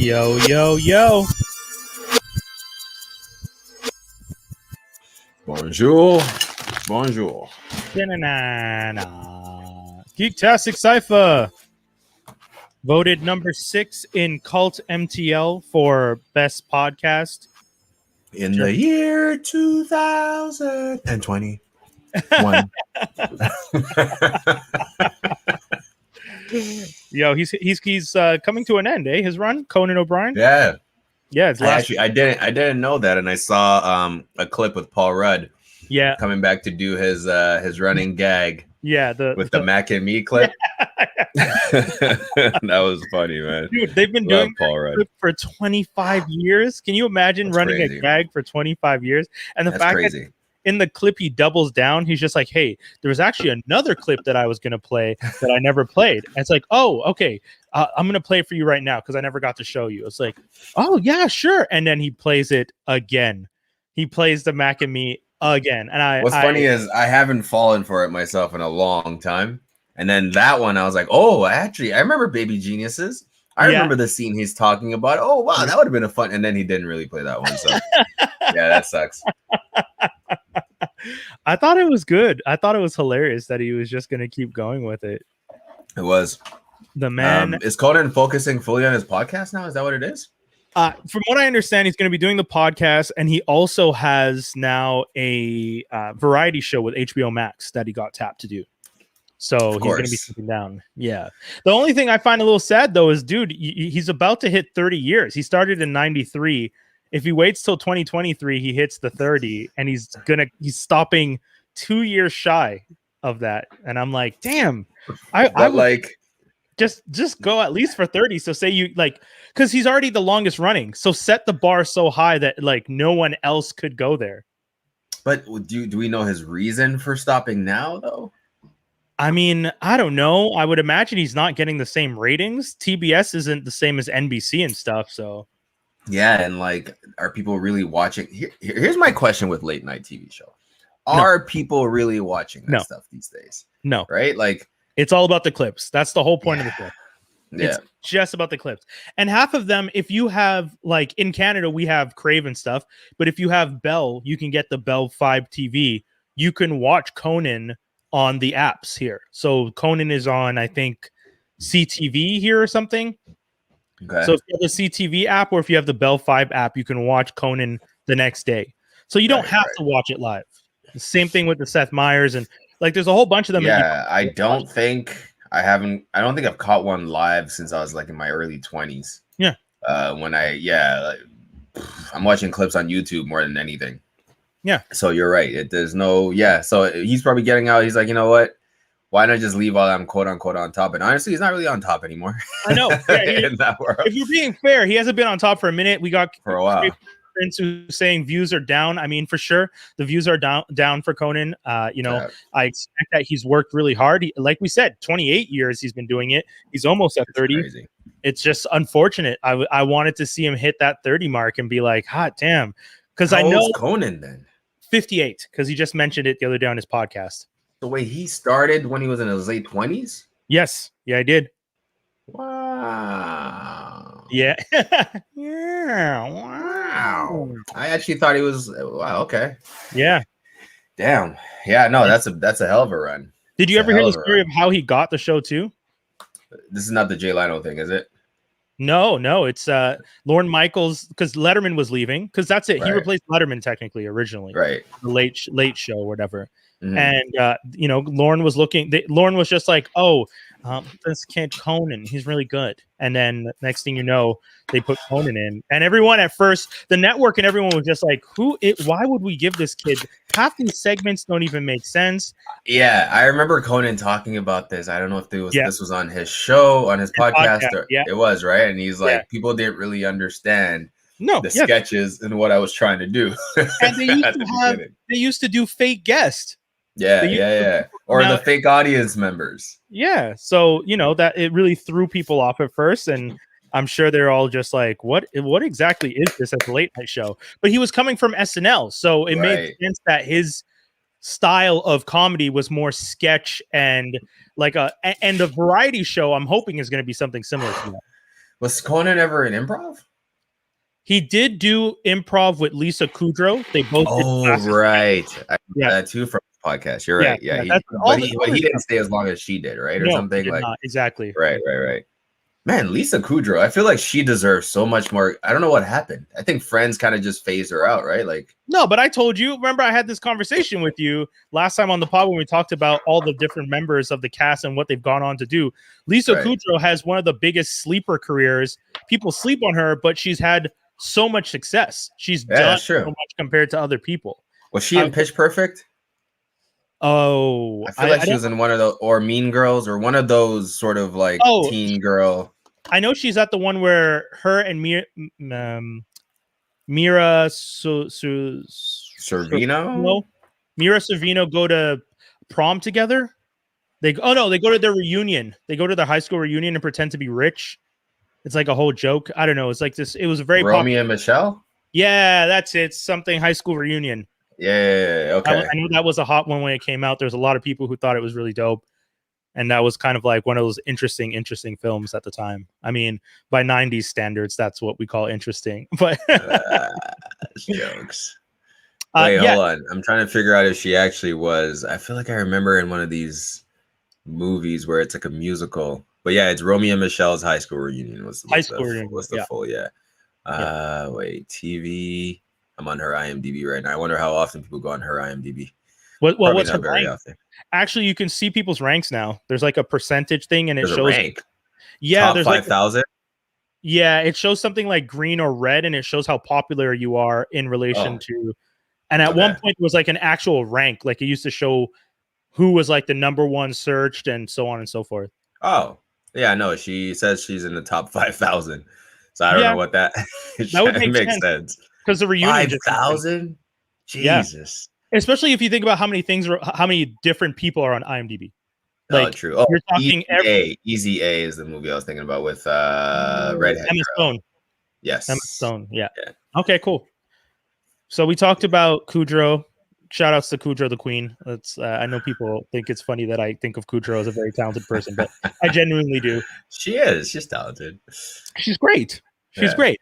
Yo, yo, yo. Bonjour. Bonjour. Geek-tastic Cypher voted number 6 in Cult MTL for best podcast In the year 2021. Yo, he's coming to an end, eh? His run, Conan O'Brien. Yeah, It's last. I didn't know that, and I saw a clip with Paul Rudd. Yeah, coming back to do his running gag. Yeah, the Mac and Me clip. That was funny, man. Dude, they've been doing Paul Rudd for 25 years. Can you imagine running a gag for 25 years? And the fact that in the clip he doubles down, he's just like, hey, there was actually another clip that I was going to play that I never played. And it's like, oh, okay, I'm going to play it for you right now because I never got to show you. It's like, oh, yeah, sure. And then he plays it again. He plays the Mac and Me again. And what's funny is I haven't fallen for it myself in a long time. And then that one, I was like, oh, actually, I remember Baby Geniuses. I remember the scene he's talking about. Oh, wow, that would have been a fun. And then he didn't really play that one. So, yeah, that sucks. I thought it was good. I thought it was hilarious that he was just going to keep going with it. It was. The man. Is Conan focusing fully on his podcast now? Is that what it is? From what I understand, he's going to be doing the podcast, and he also has now a variety show with HBO Max that he got tapped to do. So he's going to be sitting down. Yeah. The only thing I find a little sad, though, is, dude, he's about to hit 30 years. He started in 93. If he waits till 2023, he hits the 30, and he's stopping 2 years shy of that. And I'm like, damn, I would like just go at least for 30. So say you like, because he's already the longest running. So set the bar so high that like no one else could go there. But do we know his reason for stopping now, though? I mean, I don't know. I would imagine he's not getting the same ratings. TBS isn't the same as NBC and stuff. So. Yeah, and like, are people really watching? Here's my question with late night TV show: are people really watching that stuff these days? No, right? Like, it's all about the clips. That's the whole point of the clip. Yeah, it's just about the clips. And half of them, if you have like in Canada, we have Crave and stuff. But if you have Bell, you can get the Bell 5 TV. You can watch Conan on the apps here. So Conan is on, I think, CTV here or something. Okay. So if you have the CTV app or if you have the Bell 5 app, you can watch Conan the next day. So you don't have to watch it live. The same thing with the Seth Meyers and like there's a whole bunch of them. Yeah, I don't think I've caught one live since I was like in my early 20s. Yeah. I'm watching clips on YouTube more than anything. Yeah. So you're right. So he's probably getting out. He's like, you know what? Why not just leave all I'm quote unquote on top? And honestly, he's not really on top anymore. I know. Yeah, in that world. If you're being fair, he hasn't been on top for a minute. We got for a while. Who's saying views are down. I mean, for sure, the views are down for Conan. I expect that he's worked really hard. Like we said, 28 years he's been doing it. He's almost at 30. Crazy. It's just unfortunate. I wanted to see him hit that 30 mark and be like, hot damn. Because I know Conan then 58, because he just mentioned it the other day on his podcast. The way he started when he was in his late 20s? Yes. Yeah, I did. Wow. Yeah. Yeah. Wow. I actually thought he was wow. Okay. Yeah. Damn. Yeah. No, that's a hell of a run. Did you ever hear the story of how he got the show too? This is not the Jay Leno thing, is it? No. It's Lorne Michaels, because Letterman was leaving, because that's it. Right. He replaced Letterman technically originally. Right. The late show or whatever. Mm-hmm. And Lorne was Lorne was just like, oh, this kid Conan, he's really good. And then next thing you know, they put Conan in, and everyone at first, the network and everyone was just like, why would we give this kid? Half these segments don't even make sense. Yeah, I remember Conan talking about this. I don't know if this was on his show, on his podcast. It was, right? And he's like, people didn't really understand the sketches and what I was trying to do. And they used to do fake guests. Yeah. Or the fake audience members. Yeah. So, that it really threw people off at first. And I'm sure they're all just like, what exactly is this at the late night show? But he was coming from SNL. So it made sense that his style of comedy was more sketch and like a variety show. I'm hoping is going to be something similar to that. Was Conan ever in improv? He did do improv with Lisa Kudrow. They both did classes. Right. I remember that too from the podcast. You're right. Yeah. But he didn't stay as long as she did, right? Or something he did like not. Exactly. Right. Man, Lisa Kudrow, I feel like she deserves so much more. I don't know what happened. I think Friends kind of just phased her out, right? Like, no, but I told you, remember I had this conversation with you last time on the pod when we talked about all the different members of the cast and what they've gone on to do. Lisa Kudrow has one of the biggest sleeper careers. People sleep on her, but she's had so much success. She's done so much compared to other people. Was she in Pitch Perfect? Oh, I feel like she was in one of those, or Mean Girls, or one of those sort of like teen girl. I know she's at the one where her and Mira Sorvino go to prom together. They go to their reunion. They go to their high school reunion and pretend to be rich. It's like a whole joke. I don't know. It's like this. It was a very Romeo and Michelle. Yeah, that's it. Something high school reunion. Yeah. Okay. I know that was a hot one when it came out. There's a lot of people who thought it was really dope. And that was kind of like one of those interesting films at the time. I mean, by 90s standards, that's what we call interesting. But jokes. Wait, hold on. I'm trying to figure out if she actually was. I feel like I remember in one of these movies where it's like a musical. But yeah, it's Romeo and Michelle's high school reunion. Was the full? Yeah. Wait, TV. I'm on her IMDb right now. I wonder how often people go on her IMDb. What's her rank? Often. Actually, you can see people's ranks now. There's like a percentage thing, and it shows. Rank. Yeah, top there's 5,000. Like, yeah, it shows something like green or red, and it shows how popular you are in relation to. And at one point, it was like an actual rank. Like it used to show who was like the number one searched, and so on and so forth. Oh, yeah, no, she says she's in the top 5,000. So I don't know what that. That would make sense because the reunion 5,000. Jesus. Yeah. Especially if you think about how many different people are on IMDb. Like, true. Oh, you're talking Easy A is the movie I was thinking about with Redhead Emma Stone. Yes. Emma Stone. Yeah. Okay, cool. So we talked about Kudrow. Shout outs to Kudrow the Queen. That's I know people think it's funny that I think of Kudrow as a very talented person, but I genuinely do. She is. She's talented. She's great. She's great.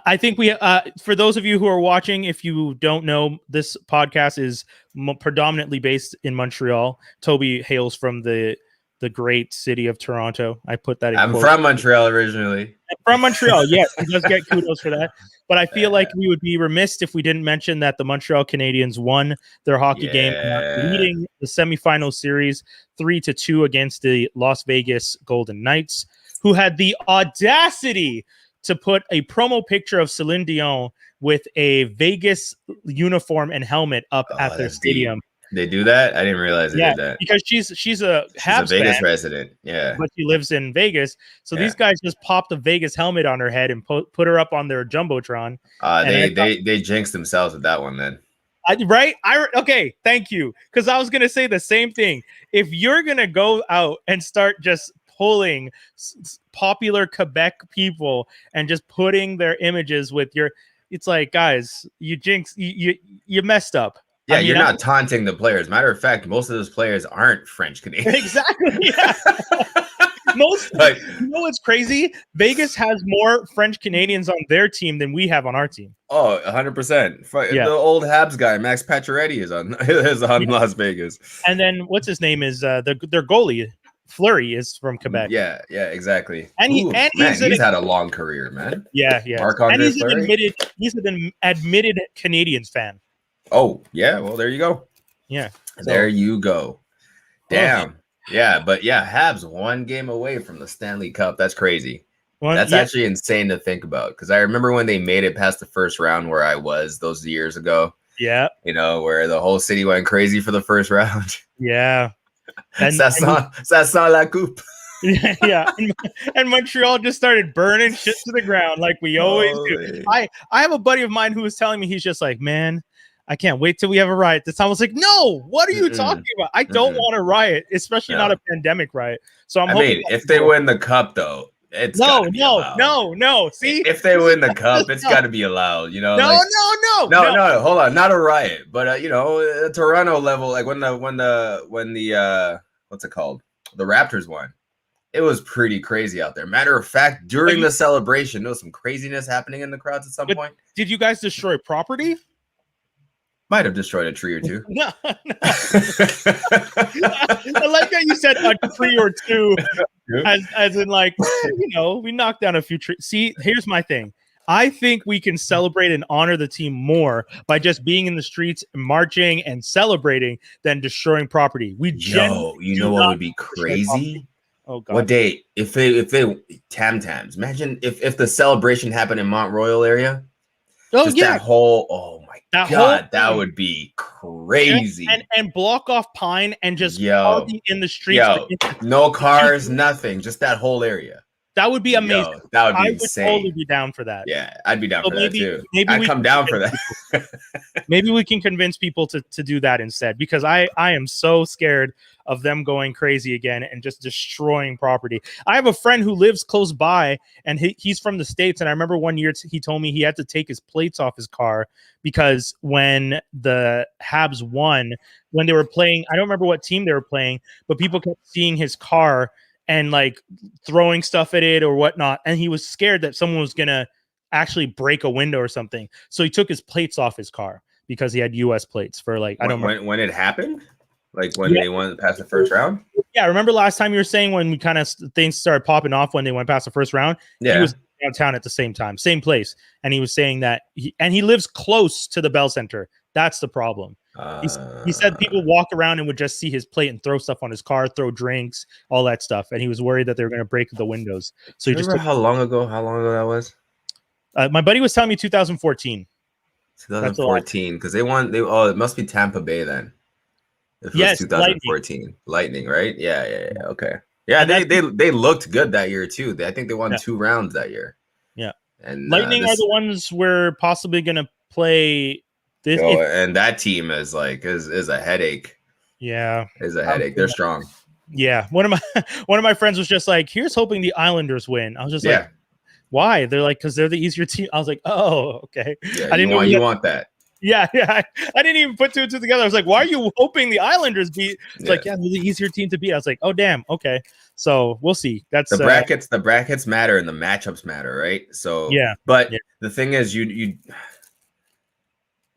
I think we, for those of you who are watching, if you don't know, this podcast is predominantly based in Montreal. Toby hails from the great city of Toronto. I put that in I'm from Montreal originally. From Montreal, yes. He does get kudos for that. But I feel like we would be remiss if we didn't mention that the Montreal Canadiens won their hockey game, leading the semifinal series 3-2 against the Las Vegas Golden Knights, who had the audacity to put a promo picture of Celine Dion with a Vegas uniform and helmet up at their stadium. They do that? I didn't realize they did that. Because she's a Habs Vegas fan, resident. Yeah. But she lives in Vegas. So these guys just popped a Vegas helmet on her head and put her up on their Jumbotron. They jinxed themselves with that one then. Okay, thank you. Because I was gonna say the same thing. If you're gonna go out and start just pulling popular Quebec people and just putting their images with it's like, guys, you messed up. Yeah, you're not taunting the players. Matter of fact, most of those players aren't French Canadians. Exactly. Yeah. You know what's crazy? Vegas has more French Canadians on their team than we have on our team. Oh, 100%. The old Habs guy, Max Pacioretty, is on Las Vegas. And then what's his name is their goalie. Fleury is from Quebec. Yeah, exactly. And he's had a long career, man. Yeah. Marc-Andre Fleury. He's an admitted Canadiens fan. Oh, yeah. Well, there you go. Yeah. There you go. Damn. Yeah, but Habs 1 game away from the Stanley Cup. That's crazy. That's actually insane to think about, because I remember when they made it past the first round where I was those years ago. Yeah. Where the whole city went crazy for the first round. Yeah. Ça sent la coupe. Yeah. And Montreal just started burning shit to the ground like we always do. I have a buddy of mine who was telling me, he's just like, man, I can't wait till we have a riot this time. I was like, no, what are you talking about? I don't want a riot, especially not a pandemic riot. So I mean, if they win the cup, though, it's no. See, if they win the cup, it's got to be allowed. No. Hold on, not a riot, but a Toronto level, like when the what's it called? The Raptors won. It was pretty crazy out there. Matter of fact, during the celebration, there was some craziness happening in the crowds at some point. Did you guys destroy property? Might have destroyed a tree or two. No. I like that you said a tree or two, as in like, we knocked down a few trees. See, here's my thing. I think we can celebrate and honor the team more by just being in the streets, marching and celebrating than destroying property. You know what would be crazy? Oh God! What day? If they tam tams? Imagine if the celebration happened in Mont Royal area. Oh just yeah, that whole. Oh my God, that would be crazy. And block off Pine and just party in the streets. No cars, nothing. Just that whole area. That would be amazing. That would be insane. I would totally be down for that. Yeah, I'd be down for that too. I'd come down for that. Maybe we can convince people to do that instead, because I am so scared of them going crazy again and just destroying property. I have a friend who lives close by, and he's from the States. And I remember one year he told me he had to take his plates off his car because when the Habs won, when they were playing, I don't remember what team they were playing, but people kept seeing his car and like throwing stuff at it or whatnot. And he was scared that someone was going to actually break a window or something. So he took his plates off his car because he had US plates for like, I don't know. When it happened, like when they went past the first round. Yeah. Remember last time you were saying when we kind of things started popping off when they went past the first round, he was downtown at the same time, same place. And he was saying that he lives close to the Bell Center. That's the problem. He said people walk around and would just see his plate and throw stuff on his car, throw drinks, all that stuff, and he was worried that they were going to break the windows. So he remember how long ago that was? My buddy was telling me 2014. 2014, because they won. It must be Tampa Bay then. If it was 2014, Lightning, right? Yeah. Okay. Yeah, they looked good that year too. I think they won 2 rounds that year. Yeah, and Lightning are the ones we're possibly going to play. And that team is a headache. Yeah, is a headache. They're strong. Yeah, one of my friends was just like, "Here's hoping the Islanders win." I was just like, "Why?" They're like, "Because they're the easier team." I was like, "Oh, okay." Yeah, I didn't know you want that. Yeah. I didn't even put 2 and 2 together. I was like, "Why are you hoping the Islanders beat?" It's like, "Yeah, they're the easier team to beat." I was like, "Oh, damn, okay." So we'll see. That's the brackets. The brackets matter and the matchups matter, right? So the thing is,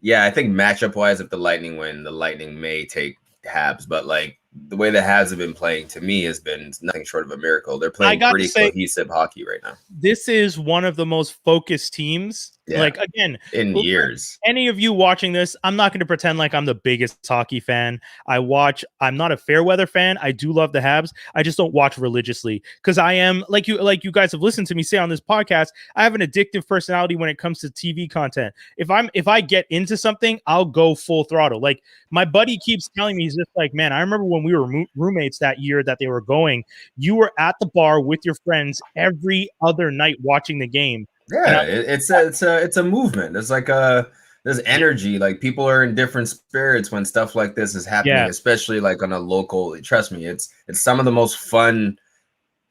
I think matchup wise, if the Lightning win, the Lightning may take Habs, but like the way the Habs have been playing to me has been nothing short of a miracle. They're playing pretty cohesive hockey right now. This is one of the most focused teams. Yeah. Like again, in years. Any of you watching this, I'm not going to pretend like I'm the biggest hockey fan. I'm not a fair weather fan. I do love the Habs. I just don't watch religiously because I am like you guys have listened to me say on this podcast. I have an addictive personality when it comes to TV content. If I get into something, I'll go full throttle. Like my buddy keeps telling me, he's just like, man, I remember when we were roommates that year that they were going, you were at the bar with your friends every other night watching the game. Yeah, it's a movement. It's like there's energy. Like people are in different spirits when stuff like this is happening, especially like on a local. Trust me, it's some of the most fun.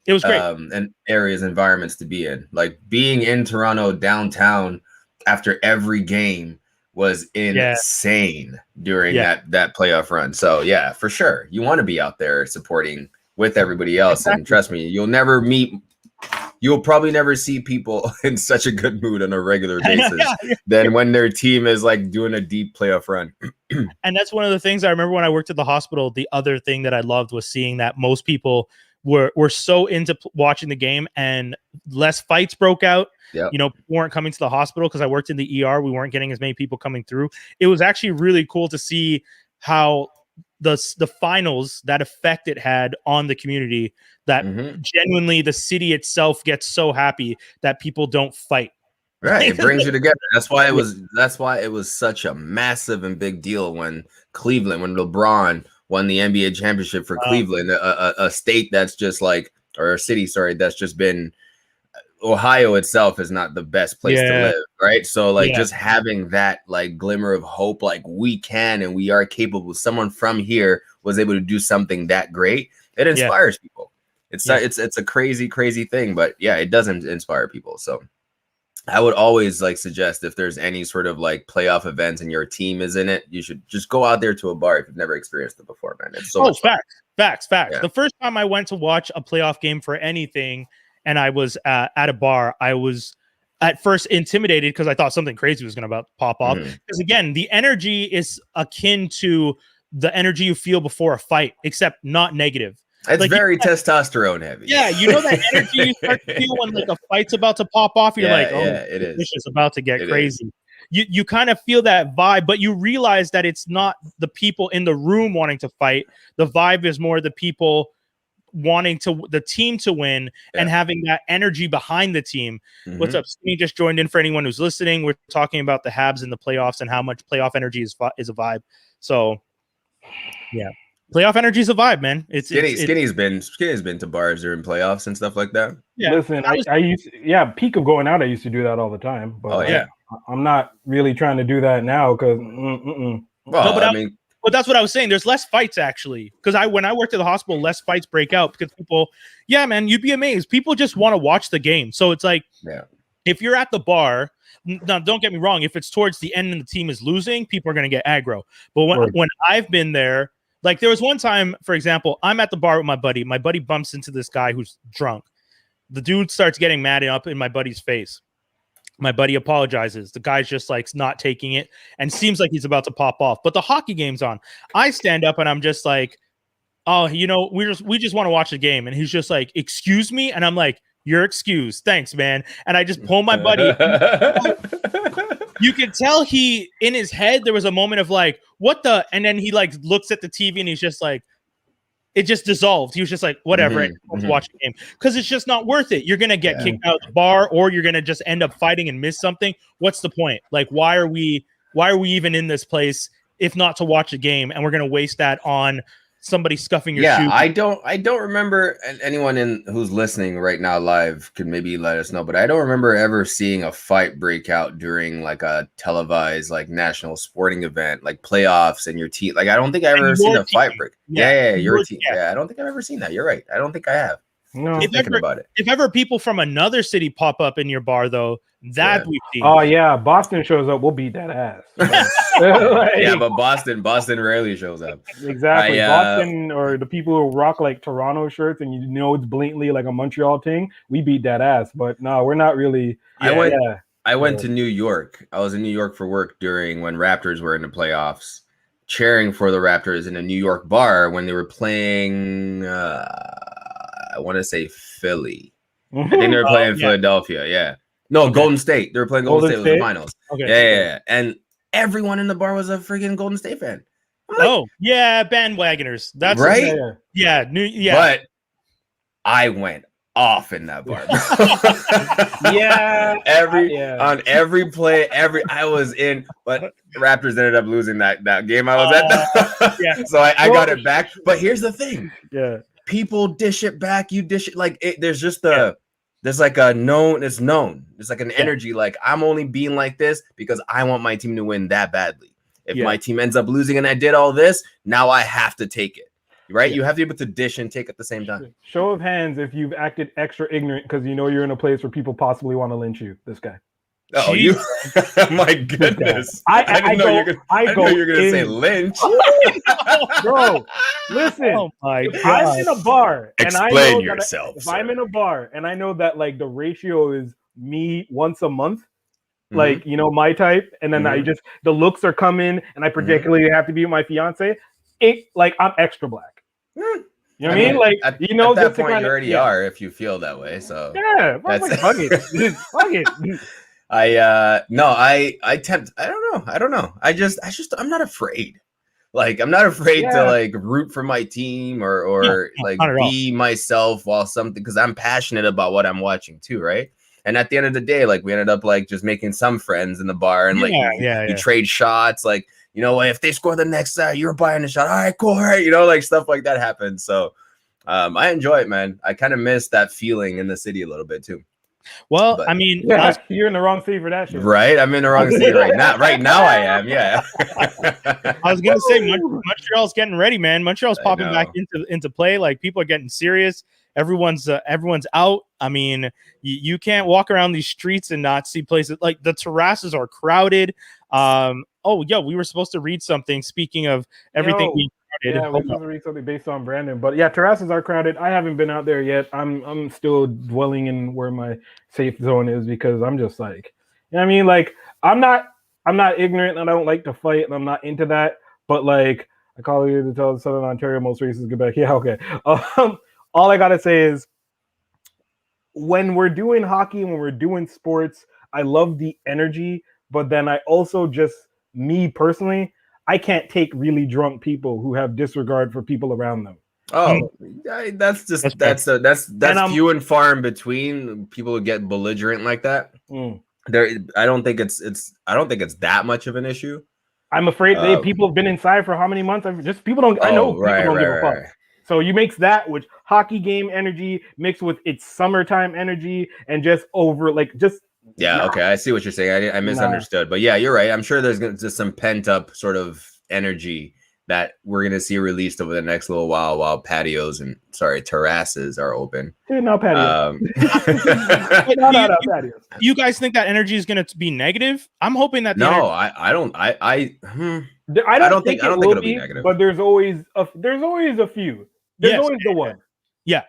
It was great and environments to be in. Like being in Toronto downtown after every game was insane during that playoff run. So yeah, for sure, you want to be out there supporting with everybody else. Exactly. And trust me, you'll probably never see people in such a good mood on a regular basis than when their team is like doing a deep playoff run. And that's one of the things I remember when I worked at the hospital. The other thing that I loved was seeing that most people were so into watching the game and less fights broke out. Yep. You know, people weren't coming to the hospital because I worked in the ER. We weren't getting as many people coming through. It was actually really cool to see how the finals, that effect it had on the community, that genuinely the city itself gets so happy that people don't fight. Right. It brings you together. That's why it was such a massive and big deal when LeBron won the NBA championship for Cleveland, a state that's just like, or a city, sorry, that's just been, Ohio itself is not the best place to live, right? So like just having that like glimmer of hope, like we can and we are capable. Someone from here was able to do something that great. It inspires people. It's a crazy thing, but it doesn't inspire people. So I would always like suggest if there's any sort of like playoff events and your team is in it, you should just go out there to a bar if you've never experienced it before, man. It's so much fun. Facts. Yeah. The first time I went to watch a playoff game for anything, and I was at a bar, I was at first intimidated because I thought something crazy was going to about pop off. Because again, the energy is akin to the energy you feel before a fight, except not negative. It's like, very testosterone heavy. Yeah, you know that energy you start to feel when like a fight's about to pop off. You're like, oh, it is. This is about to get crazy. You kind of feel that vibe, but you realize that it's not the people in the room wanting to fight. The vibe is more the people wanting the team to win and having that energy behind the team. What's up? Skinny just joined in for anyone who's listening. We're talking about the Habs in the playoffs and how much playoff energy is a vibe. So, yeah. Playoff energy is a vibe, man. Skinny's been to bars during playoffs and stuff like that. Yeah. Listen, I used peak of going out. I used to do that all the time. But I'm not really trying to do that now because. But that's what I was saying. There's less fights actually, because when I worked at the hospital, less fights break out because people. Yeah, man, you'd be amazed. People just want to watch the game. So it's like, if you're at the bar. Now, don't get me wrong. If it's towards the end and the team is losing, people are going to get aggro. But when I've been there. Like there was one time, for example, I'm at the bar with my buddy. My buddy bumps into this guy who's drunk. The dude starts getting mad up in my buddy's face. My buddy apologizes. The guy's just like not taking it and seems like he's about to pop off. But the hockey game's on. I stand up and I'm just like, oh, we just want to watch the game. And he's just like, excuse me. And I'm like, you're excused. Thanks, man. And I just pull my buddy. You can tell in his head, there was a moment of like, what the? And then he like looks at the TV and he's just like, it just dissolved. He was just like, whatever, watch the game. Because it's just not worth it. You're going to get kicked out of the bar or you're going to just end up fighting and miss something. What's the point? Like, why are we even in this place if not to watch a game? And we're going to waste that on somebody scuffing your shoe. I don't remember, and anyone who's listening right now live could maybe let us know, but I don't remember ever seeing a fight break out during like a televised like national sporting event, like playoffs and your team. Like I don't think I've ever seen a fight break. Your team. Yeah, I don't think I've ever seen that. You're right. I don't think I have. No, if ever people from another city pop up in your bar, though, that we've seen. Oh yeah, Boston shows up, we'll beat that ass. But Boston rarely shows up. Exactly, Boston or the people who rock like Toronto shirts, and you know it's blatantly like a Montreal thing. We beat that ass, but no, we're not really. I went to New York. I was in New York for work during when Raptors were in the playoffs, cheering for the Raptors in a New York bar when they were playing. I want to say Philly. I think they were playing Philadelphia. Yeah. No, Golden State. They were playing Golden State. It was the finals. Okay. Yeah. And everyone in the bar was a freaking Golden State fan. Like, bandwagoners. That's right. But I went off in that bar. On every play, I was in, but Raptors ended up losing that game I was at. So I got it back. But here's the thing. Yeah. People dish it back. You dish it like it. There's just there's like a known. It's known. There's like an energy. Like I'm only being like this because I want my team to win that badly. If my team ends up losing and I did all this, now I have to take it. Right? You have to be able to dish and take at the same time. Show of hands if you've acted extra ignorant because you know you're in a place where people possibly want to lynch you. This guy. Oh, you! My goodness! I didn't know you're gonna say lynch, bro. Listen, if I'm in a bar and I know if I'm in a bar and I know that like the ratio is me once a month, like my type, and then I just the looks are coming, and I particularly have to be with my fiance. Like I'm extra black. You know what I mean? Like at that point you already are if you feel that way. So that's fuck it. Fuck it. I don't know. I'm not afraid. Like I'm not afraid to like root for my team or like be myself while something because I'm passionate about what I'm watching too, right? And at the end of the day, like we ended up like just making some friends in the bar and you trade shots, like if they score the next you're buying a shot. All right, cool, all right, like stuff like that happens. So I enjoy it, man. I kind of miss that feeling in the city a little bit too. Well, I mean, you're in the wrong city for that shit. Right? I'm in the wrong city right now. Right now I am, yeah. I was going to say, Montreal's getting ready, man. Montreal's popping back into play. Like, people are getting serious. Everyone's out. I mean, you can't walk around these streets and not see places. Like, the terraces are crowded. We were supposed to read something. Speaking of everything being Yeah, we're supposed to read something based on Brandon. But yeah, terraces are crowded. I haven't been out there yet. I'm still dwelling in where my safe zone is because I'm just like, you know what I mean? Like I'm not ignorant and I don't like to fight and I'm not into that. But like I call you to tell Southern Ontario most racist Quebec. Yeah, okay. All I gotta say is when we're doing hockey, when we're doing sports, I love the energy, but then I also just me personally, I can't take really drunk people who have disregard for people around them. Oh, that's few and far in between. People who get belligerent like that. I don't think it's that much of an issue. I'm afraid people have been inside for how many months? People don't give a fuck. So you mix that with hockey game energy mixed with its summertime energy and just over okay, I see what you're saying. I misunderstood, but yeah, you're right. I'm sure there's just some pent up sort of energy that we're gonna see released over the next little while terraces are open. Dude, no patios. You guys think that energy is gonna be negative? I'm hoping that. I don't think it'll be negative. But there's always a few. There's always the one. Yeah.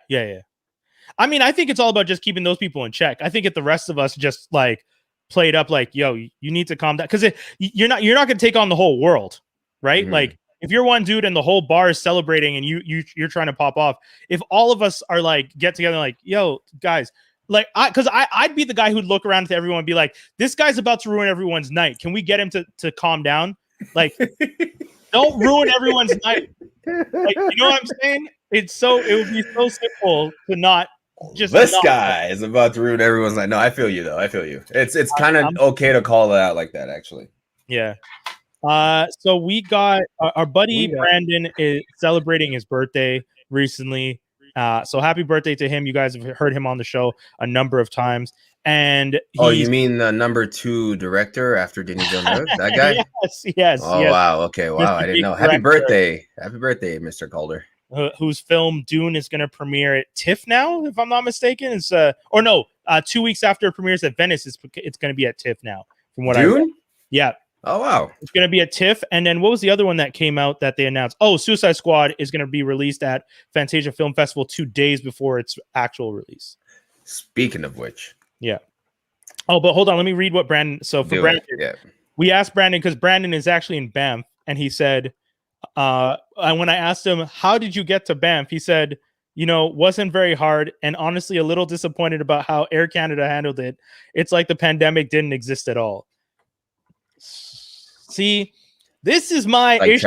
I mean, I think it's all about just keeping those people in check. I think if the rest of us just like played up, like, yo, you need to calm down because you're not going to take on the whole world, right? Mm-hmm. Like, if you're one dude and the whole bar is celebrating and you're trying to pop off, if all of us are like get together, like, yo, guys, like, I'd be the guy who'd look around to everyone and be like, this guy's about to ruin everyone's night. Can we get him to calm down? Like, don't ruin everyone's night. Like, you know what I'm saying? It would be so simple to not just. This guy is about to ruin everyone's night. No, I feel you though. I feel you. It's kind of okay to call it out like that, actually. Yeah. So we got our buddy Brandon is celebrating his birthday recently. So happy birthday to him. You guys have heard him on the show a number of times. And you mean the number 2 director after Denis Villeneuve? That guy? Yes. Oh, yes. Wow. Okay. Wow. I didn't know. Happy birthday, Mr. Calder. Whose film Dune is going to premiere at TIFF now, if I'm not mistaken. It's 2 weeks after it premieres at Venice, it's going to be at TIFF now. From what Dune? I read. Yeah. Oh wow. It's going to be at TIFF. And then what was the other one that came out that they announced? Oh, Suicide Squad is going to be released at Fantasia Film Festival 2 days before its actual release. Speaking of which. Yeah. Oh, but hold on. Let me read what Brandon. So for Brandon, we asked Brandon because Brandon is actually in Banff, and he said, when I asked him, how did you get to Banff? He said, wasn't very hard, and honestly a little disappointed about how Air Canada handled it. It's like the pandemic didn't exist at all. See, this is my issue.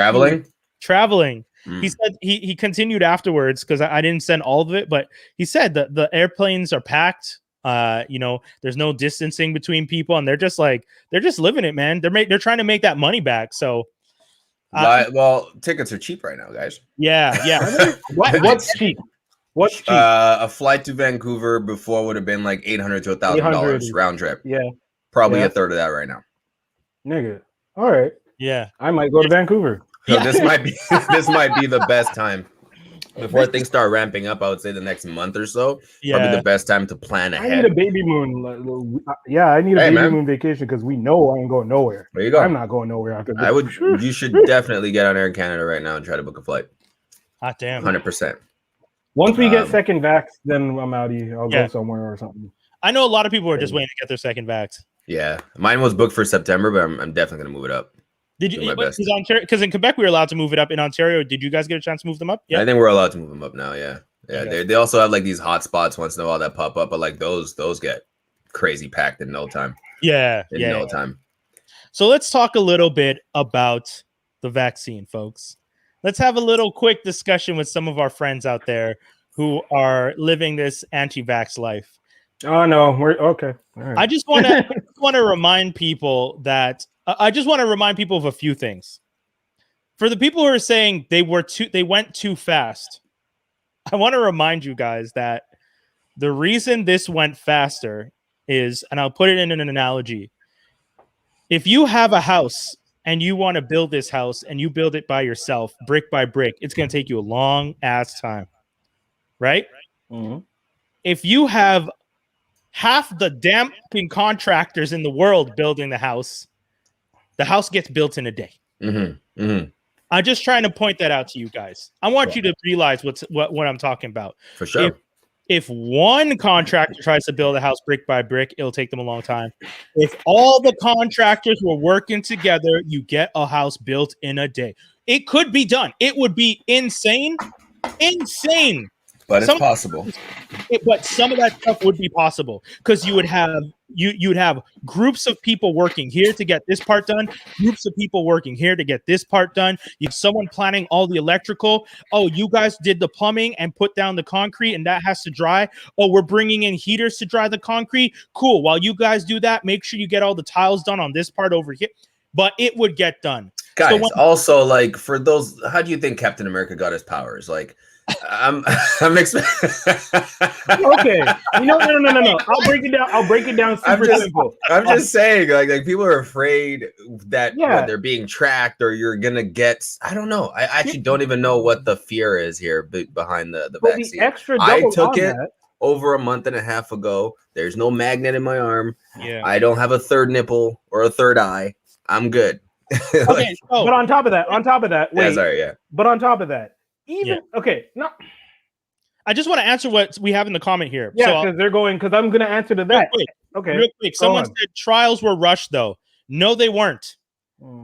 Traveling. He said he continued afterwards because I didn't send all of it, but he said that the airplanes are packed. There's no distancing between people, and they're just living it, man. They're trying to make that money back. So, tickets are cheap right now, guys. Yeah. What's cheap? What's cheap? A flight to Vancouver before would have been like $800 to $1,000 round trip. Yeah, probably a third of that right now. Nigga, all right. Yeah, I might go to Vancouver. So this might be the best time. Before things start ramping up, I would say the next month or so. Probably the best time to plan ahead. I need a baby moon. I need a baby moon vacation because we know I ain't going nowhere. There you go. I'm not going nowhere after this. You should definitely get on Air Canada right now and try to book a flight. Hot damn. 100%. Once we get second vax, then I'm out of here. I'll go somewhere or something. I know a lot of people are just waiting to get their second vax. Yeah, mine was booked for September, but I'm definitely gonna move it up. Did you? Because in Quebec we were allowed to move it up. In Ontario, did you guys get a chance to move them up? Yeah, I think we're allowed to move them up now. Yeah. They also have like these hot spots once in a while that pop up, but like those get crazy packed in no time. In no time. So let's talk a little bit about the vaccine, folks. Let's have a little quick discussion with some of our friends out there who are living this anti-vax life. Oh no, we're okay. All right. I just want to remind people that. I just want to remind people of a few things. For the people who are saying they went too fast, I want to remind you guys that the reason this went faster is, and I'll put it in an analogy. If you have a house and you want to build this house and you build it by yourself, brick by brick, it's going to take you a long ass time, right? Mm-hmm. If you have half the damn contractors in the world building the house gets built in a day. Mm-hmm. Mm-hmm. I'm just trying to point that out to you guys. I want you to realize what I'm talking about. For sure. If one contractor tries to build a house brick by brick, it'll take them a long time. If all the contractors were working together, you get a house built in a day. It could be done. It would be insane. Insane. But it's possible. But some of that stuff would be possible because you would have you'd have groups of people working here to get this part done, groups of people working here to get this part done. You have someone planning all the electrical. Oh, you guys did the plumbing and put down the concrete, and that has to dry. Oh, we're bringing in heaters to dry the concrete. Cool. While you guys do that, make sure you get all the tiles done on this part over here. But it would get done. Guys, also, like, for those, how do you think Captain America got his powers? Like, I'm expecting. Okay, no. I'll break it down. Super simple. I'm just saying, like people are afraid that they're being tracked or you're gonna get. I don't know. I actually don't even know what the fear is here behind the vaccine. I took it over a month and a half ago. There's no magnet in my arm. Yeah. I don't have a third nipple or a third eye. I'm good. Okay, but on top of that, wait. Yeah. But on top of that. I just want to answer what we have in the comment here. Yeah, because I'm going to answer to that. Real quick. Someone said trials were rushed, though. No, they weren't.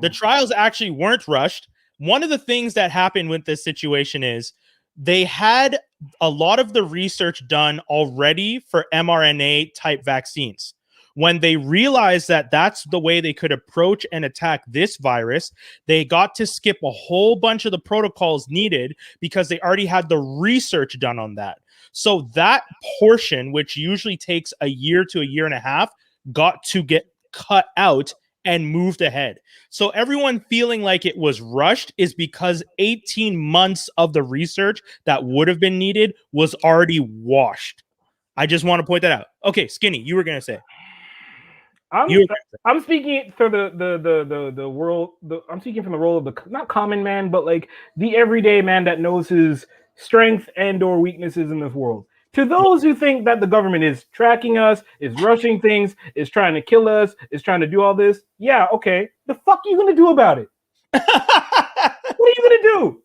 The trials actually weren't rushed. One of the things that happened with this situation is they had a lot of the research done already for mRNA type vaccines. When they realized that that's the way they could approach and attack this virus, they got to skip a whole bunch of the protocols needed because they already had the research done on that. So that portion, which usually takes a year to a year and a half, got to get cut out and moved ahead. So everyone feeling like it was rushed is because 18 months of the research that would have been needed was already washed. I just want to point that out. Okay, Skinny, you were going to say. I'm speaking for the world. I'm speaking from the role of the not common man, but like the everyday man that knows his strengths and or weaknesses in this world. To those who think that the government is tracking us, is rushing things, is trying to kill us, is trying to do all this, yeah, okay. The fuck are you gonna do about it? What are you gonna do?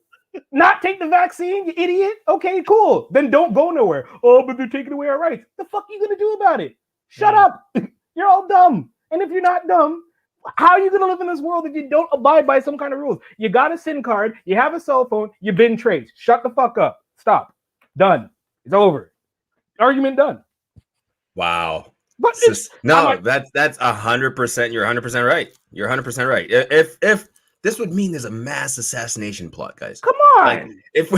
Not take the vaccine, you idiot? Okay, cool. Then don't go nowhere. Oh, but they're taking away our rights. The fuck are you gonna do about it? Shut up. You're all dumb. And if you're not dumb, how are you going to live in this world if you don't abide by some kind of rules? You got a SIM card. You have a cell phone. You've been traced. Shut the fuck up. Stop. Done. It's over. Argument done. Wow. But that's 100%. You're 100% right. You're 100% right. If this would mean there's a mass assassination plot, guys. Come on. Like, if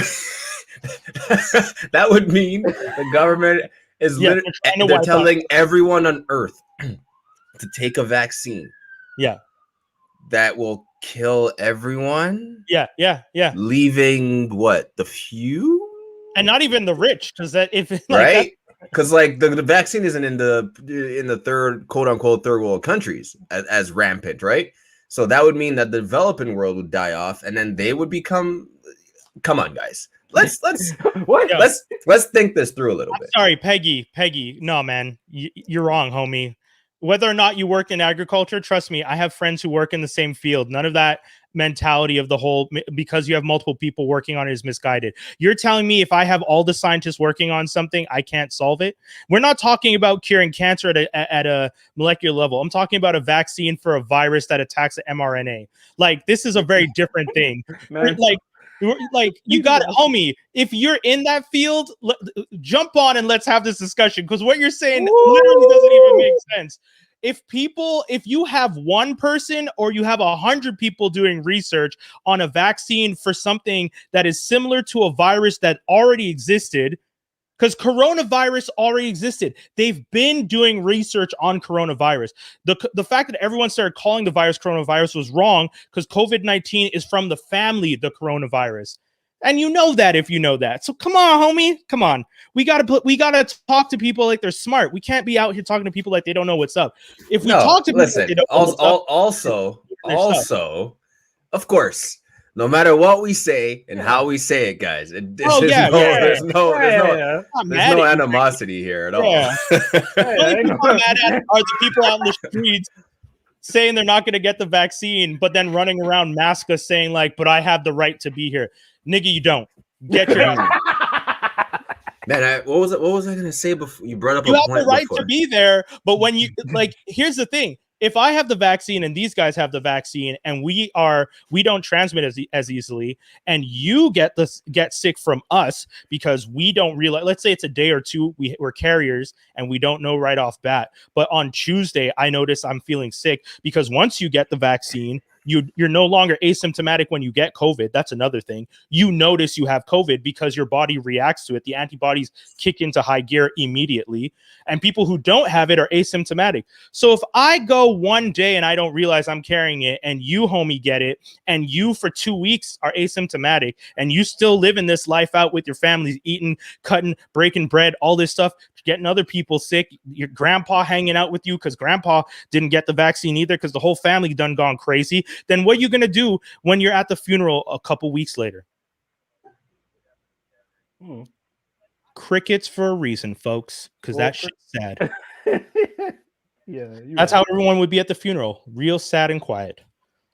that would mean the government is they're telling everyone on Earth to take a vaccine. Yeah. That will kill everyone. Yeah. Leaving what? The few? And not even the rich, because that if like right? Because like the vaccine isn't in the third quote unquote third world countries as rampant, right? So that would mean that the developing world would die off, and then they would become. Come on, guys. Let's think this through a little bit. Sorry, Peggy. No, man, you're wrong, homie. Whether or not you work in agriculture, trust me, I have friends who work in the same field. None of that mentality of the whole because you have multiple people working on it is misguided. You're telling me if I have all the scientists working on something, I can't solve it? We're not talking about curing cancer at a molecular level. I'm talking about a vaccine for a virus that attacks the mRNA. Like, this is a very different thing. Like you got it, homie. If you're in that field, jump on and let's have this discussion, because what you're saying literally doesn't even make sense. If you have one person or you have 100 people doing research on a vaccine for something that is similar to a virus that already existed, because coronavirus already existed. They've been doing research on coronavirus. The fact that everyone started calling the virus coronavirus was wrong, because COVID-19 is from the family, the coronavirus. And you know that if you know that. So come on, homie. Come on. We gotta talk to people like they're smart. We can't be out here talking to people like they don't know what's up. If we talk to people like they don't know what's up, also, of course, no matter what we say and how we say it, guys, there's no animosity here at all. The only people I'm mad at are the people out in the streets saying they're not going to get the vaccine, but then running around maskless saying like, but I have the right to be here. Nigga, you don't. Get your Man, what was I gonna say before you brought up? You have the right to be there, but when you like, here's the thing: if I have the vaccine and these guys have the vaccine, and we don't transmit as easily, and you get sick from us because we don't realize. Let's say it's a day or two, we're carriers and we don't know right off bat. But on Tuesday, I notice I'm feeling sick because once you get the vaccine, you're no longer asymptomatic when you get COVID. That's another thing. You notice you have COVID because your body reacts to it. The antibodies kick into high gear immediately. And people who don't have it are asymptomatic. So if I go one day and I don't realize I'm carrying it and you, homie, get it, and you for 2 weeks are asymptomatic and you still living this life out with your families, eating, cutting, breaking bread, all this stuff, getting other people sick, your grandpa hanging out with you because grandpa didn't get the vaccine either because the whole family done gone crazy, then what are you going to do when you're at the funeral a couple weeks later? Crickets for a reason, folks, because that shit's sad. That's how everyone would be at the funeral, real sad and quiet.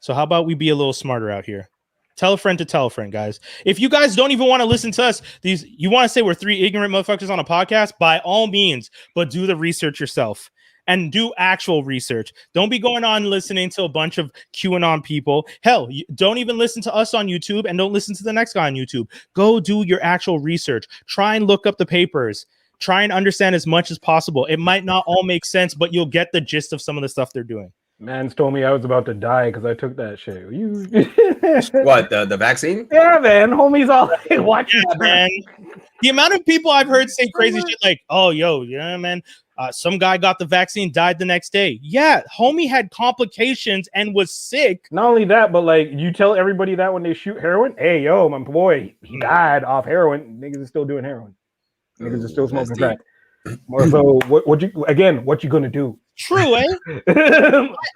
So how about we be a little smarter out here? Tell a friend to tell a friend, guys. If you guys don't even want to listen to us, you want to say we're three ignorant motherfuckers on a podcast, by all means, but do the research yourself and do actual research. Don't be going on listening to a bunch of QAnon people. Hell, don't even listen to us on YouTube and don't listen to the next guy on YouTube. Go do your actual research. Try and look up the papers. Try and understand as much as possible. It might not all make sense, but you'll get the gist of some of the stuff they're doing. Mans told me I was about to die because I took that shit. What, the vaccine? Yeah, man. Homies all like, watch that, man. The amount of people I've heard say crazy shit like, oh, yo, yeah, man. Some guy got the vaccine, died the next day. Yeah, homie had complications and was sick. Not only that, but like you tell everybody that when they shoot heroin, hey, yo, my boy, he died off heroin. Niggas are still doing heroin. Niggas are still smoking crack. More so, what you gonna do? True, eh?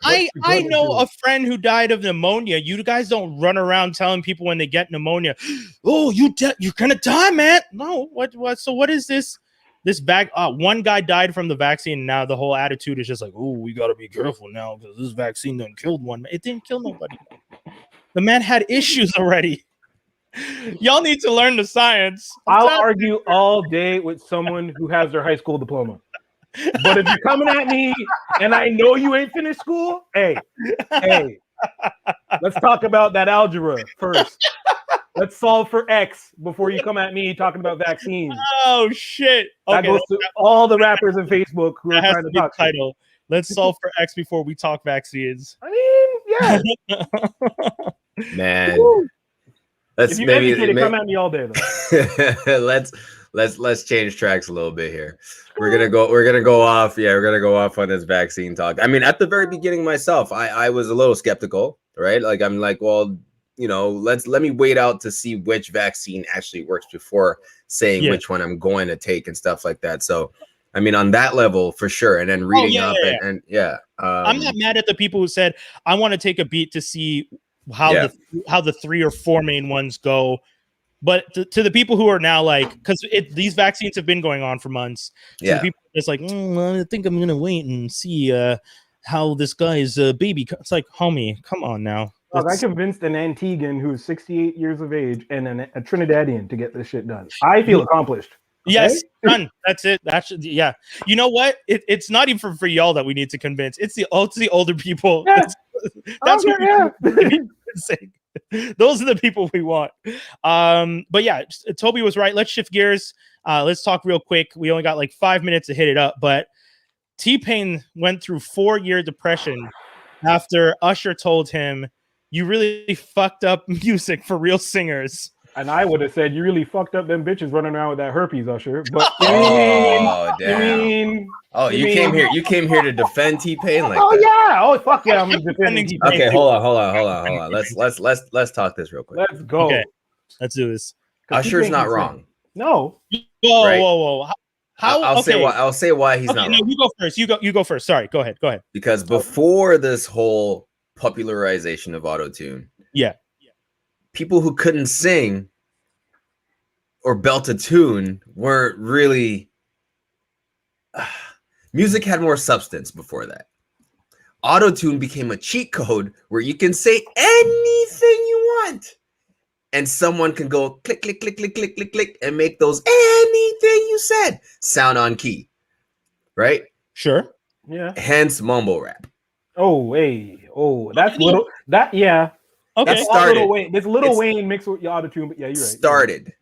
I know a friend who died of pneumonia. You guys don't run around telling people when they get pneumonia, oh, you're gonna die, man. No, what? So what is this? This bag, one guy died from the vaccine. And now the whole attitude is just like, oh, we got to be careful now because this vaccine done killed one. It didn't kill nobody. The man had issues already. Y'all need to learn the science. I'll argue all day with someone who has their high school diploma. But if you're coming at me and I know you ain't finished school, hey, let's talk about that algebra first. Let's solve for X before you come at me talking about vaccines. Oh shit! Okay, that goes to all the rappers on Facebook who are trying to talk. Title. Let's solve for X before we talk vaccines. I mean, yeah, man. Woo. Let's if you educated, come at me all day. Let's change tracks a little bit here. We're gonna go off. Yeah, we're gonna go off on this vaccine talk. I mean, at the very beginning myself, I was a little skeptical, right? Like I'm like, well, you know, let me wait out to see which vaccine actually works before saying which one I'm going to take and stuff like that. So, I mean, on that level for sure. And then reading up and I'm not mad at the people who said I want to take a beat to see how the 3 or 4 main ones go. But to the people who are now like, because these vaccines have been going on for months. So the people it's like, I think I'm gonna wait and see how this guy's baby. It's like, homie, come on now. I convinced an Antiguan who's 68 years of age and a Trinidadian to get this shit done. I feel accomplished. Okay? Yes, done. That's it. Yeah. You know what? It's not even for y'all that we need to convince. It's the older people. Yeah. That's those are the people we want. But yeah, Toby was right. Let's shift gears. Let's talk real quick. We only got like 5 minutes to hit it up, but T-Pain went through 4-year depression after Usher told him, you really fucked up music for real singers. And I would have said, you really fucked up them bitches running around with that herpes, Usher. But damn. You came here to defend T-Pain like that. Yeah. Oh, fuck yeah. I'm defending T-Pain. Okay, hold on. Let's talk this real quick. Let's go. Okay. Let's do this. Usher's not wrong. No. Whoa. I'll say why he's not wrong. You go first. You go first. Sorry. Go ahead. Because before this whole popularization of autotune, people who couldn't sing or belt a tune weren't really music had more substance before that. autotune became a cheat code where you can say anything you want. And someone can go click, click, click, click, click, click, click, and make those anything you said sound on key. Right? Sure. Yeah. Hence mumble rap. Oh, hey. Oh, that's little. Yeah. Okay. That started. This Lil Wayne mixed with your autotune, but yeah, you're right.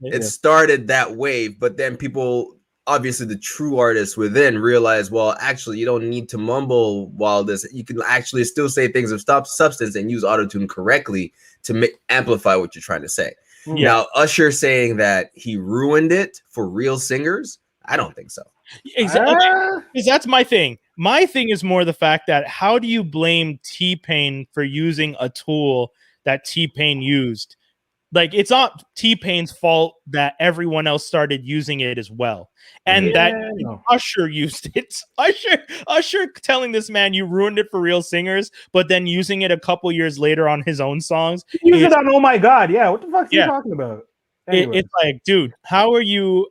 It started that wave, but then people, obviously the true artists within, realize, well, actually, you don't need to mumble while this. You can actually still say things of substance and use autotune correctly to amplify what you're trying to say. Yeah. Now, Usher saying that he ruined it for real singers, I don't think so. Exactly. Because that's my thing. My thing is more the fact that how do you blame T-Pain for using a tool that T-Pain used? Like, it's not T-Pain's fault that everyone else started using it as well. And Usher used it. Usher telling this man, you ruined it for real singers, but then using it a couple years later on his own songs. Use it on Oh My God. Yeah, what the fuck are you talking about? Anyway. It's like, dude, how are you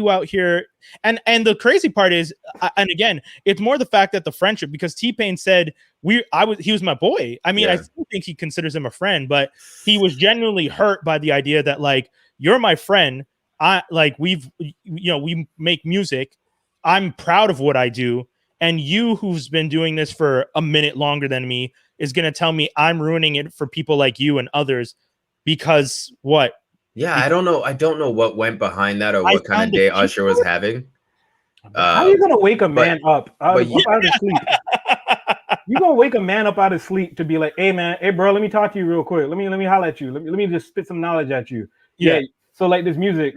out here? And the crazy part is, and again, it's more the fact that the friendship, because T-Pain said he was my boy. I mean, I still think he considers him a friend, but he was genuinely hurt by the idea that, like, you're my friend. We make music. I'm proud of what I do. And you, who's been doing this for a minute longer than me, is going to tell me I'm ruining it for people like you and others because what? Yeah, I don't know. I don't know what went behind that or what kind of day Usher was having. How are you gonna wake a man up out of sleep? You gonna wake a man up out of sleep to be like, hey bro, let me talk to you real quick. Let me holler at you. Let me just spit some knowledge at you. Yeah. So like this music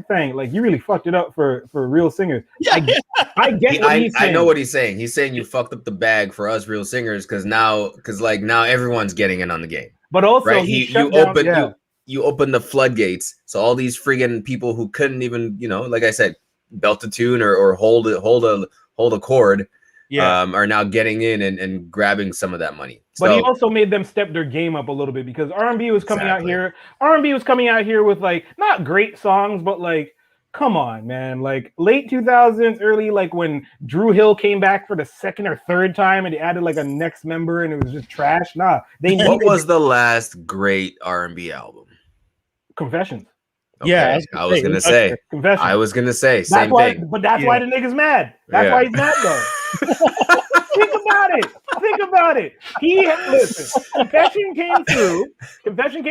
thing, like you really fucked it up for real singers. Yeah. I get what he's saying. I know what he's saying. He's saying you fucked up the bag for us real singers because now everyone's getting in on the game. But also, right? You open the floodgates, so all these friggin' people who couldn't even, like I said, belt a tune or hold a chord, are now getting in and grabbing some of that money. But he also made them step their game up a little bit because R&B was coming out here. R&B was coming out here with like not great songs, but like, come on, man, like late 2000s, early, like when Drew Hill came back for the second or third time and they added like a next member and it was just trash. Nah, what was the last great R&B album? Confessions. Okay. Yeah, I was gonna say. Confessions. I was gonna say same thing. But that's why the nigga's mad. That's why he's mad though. Think about it. Listen. Confession came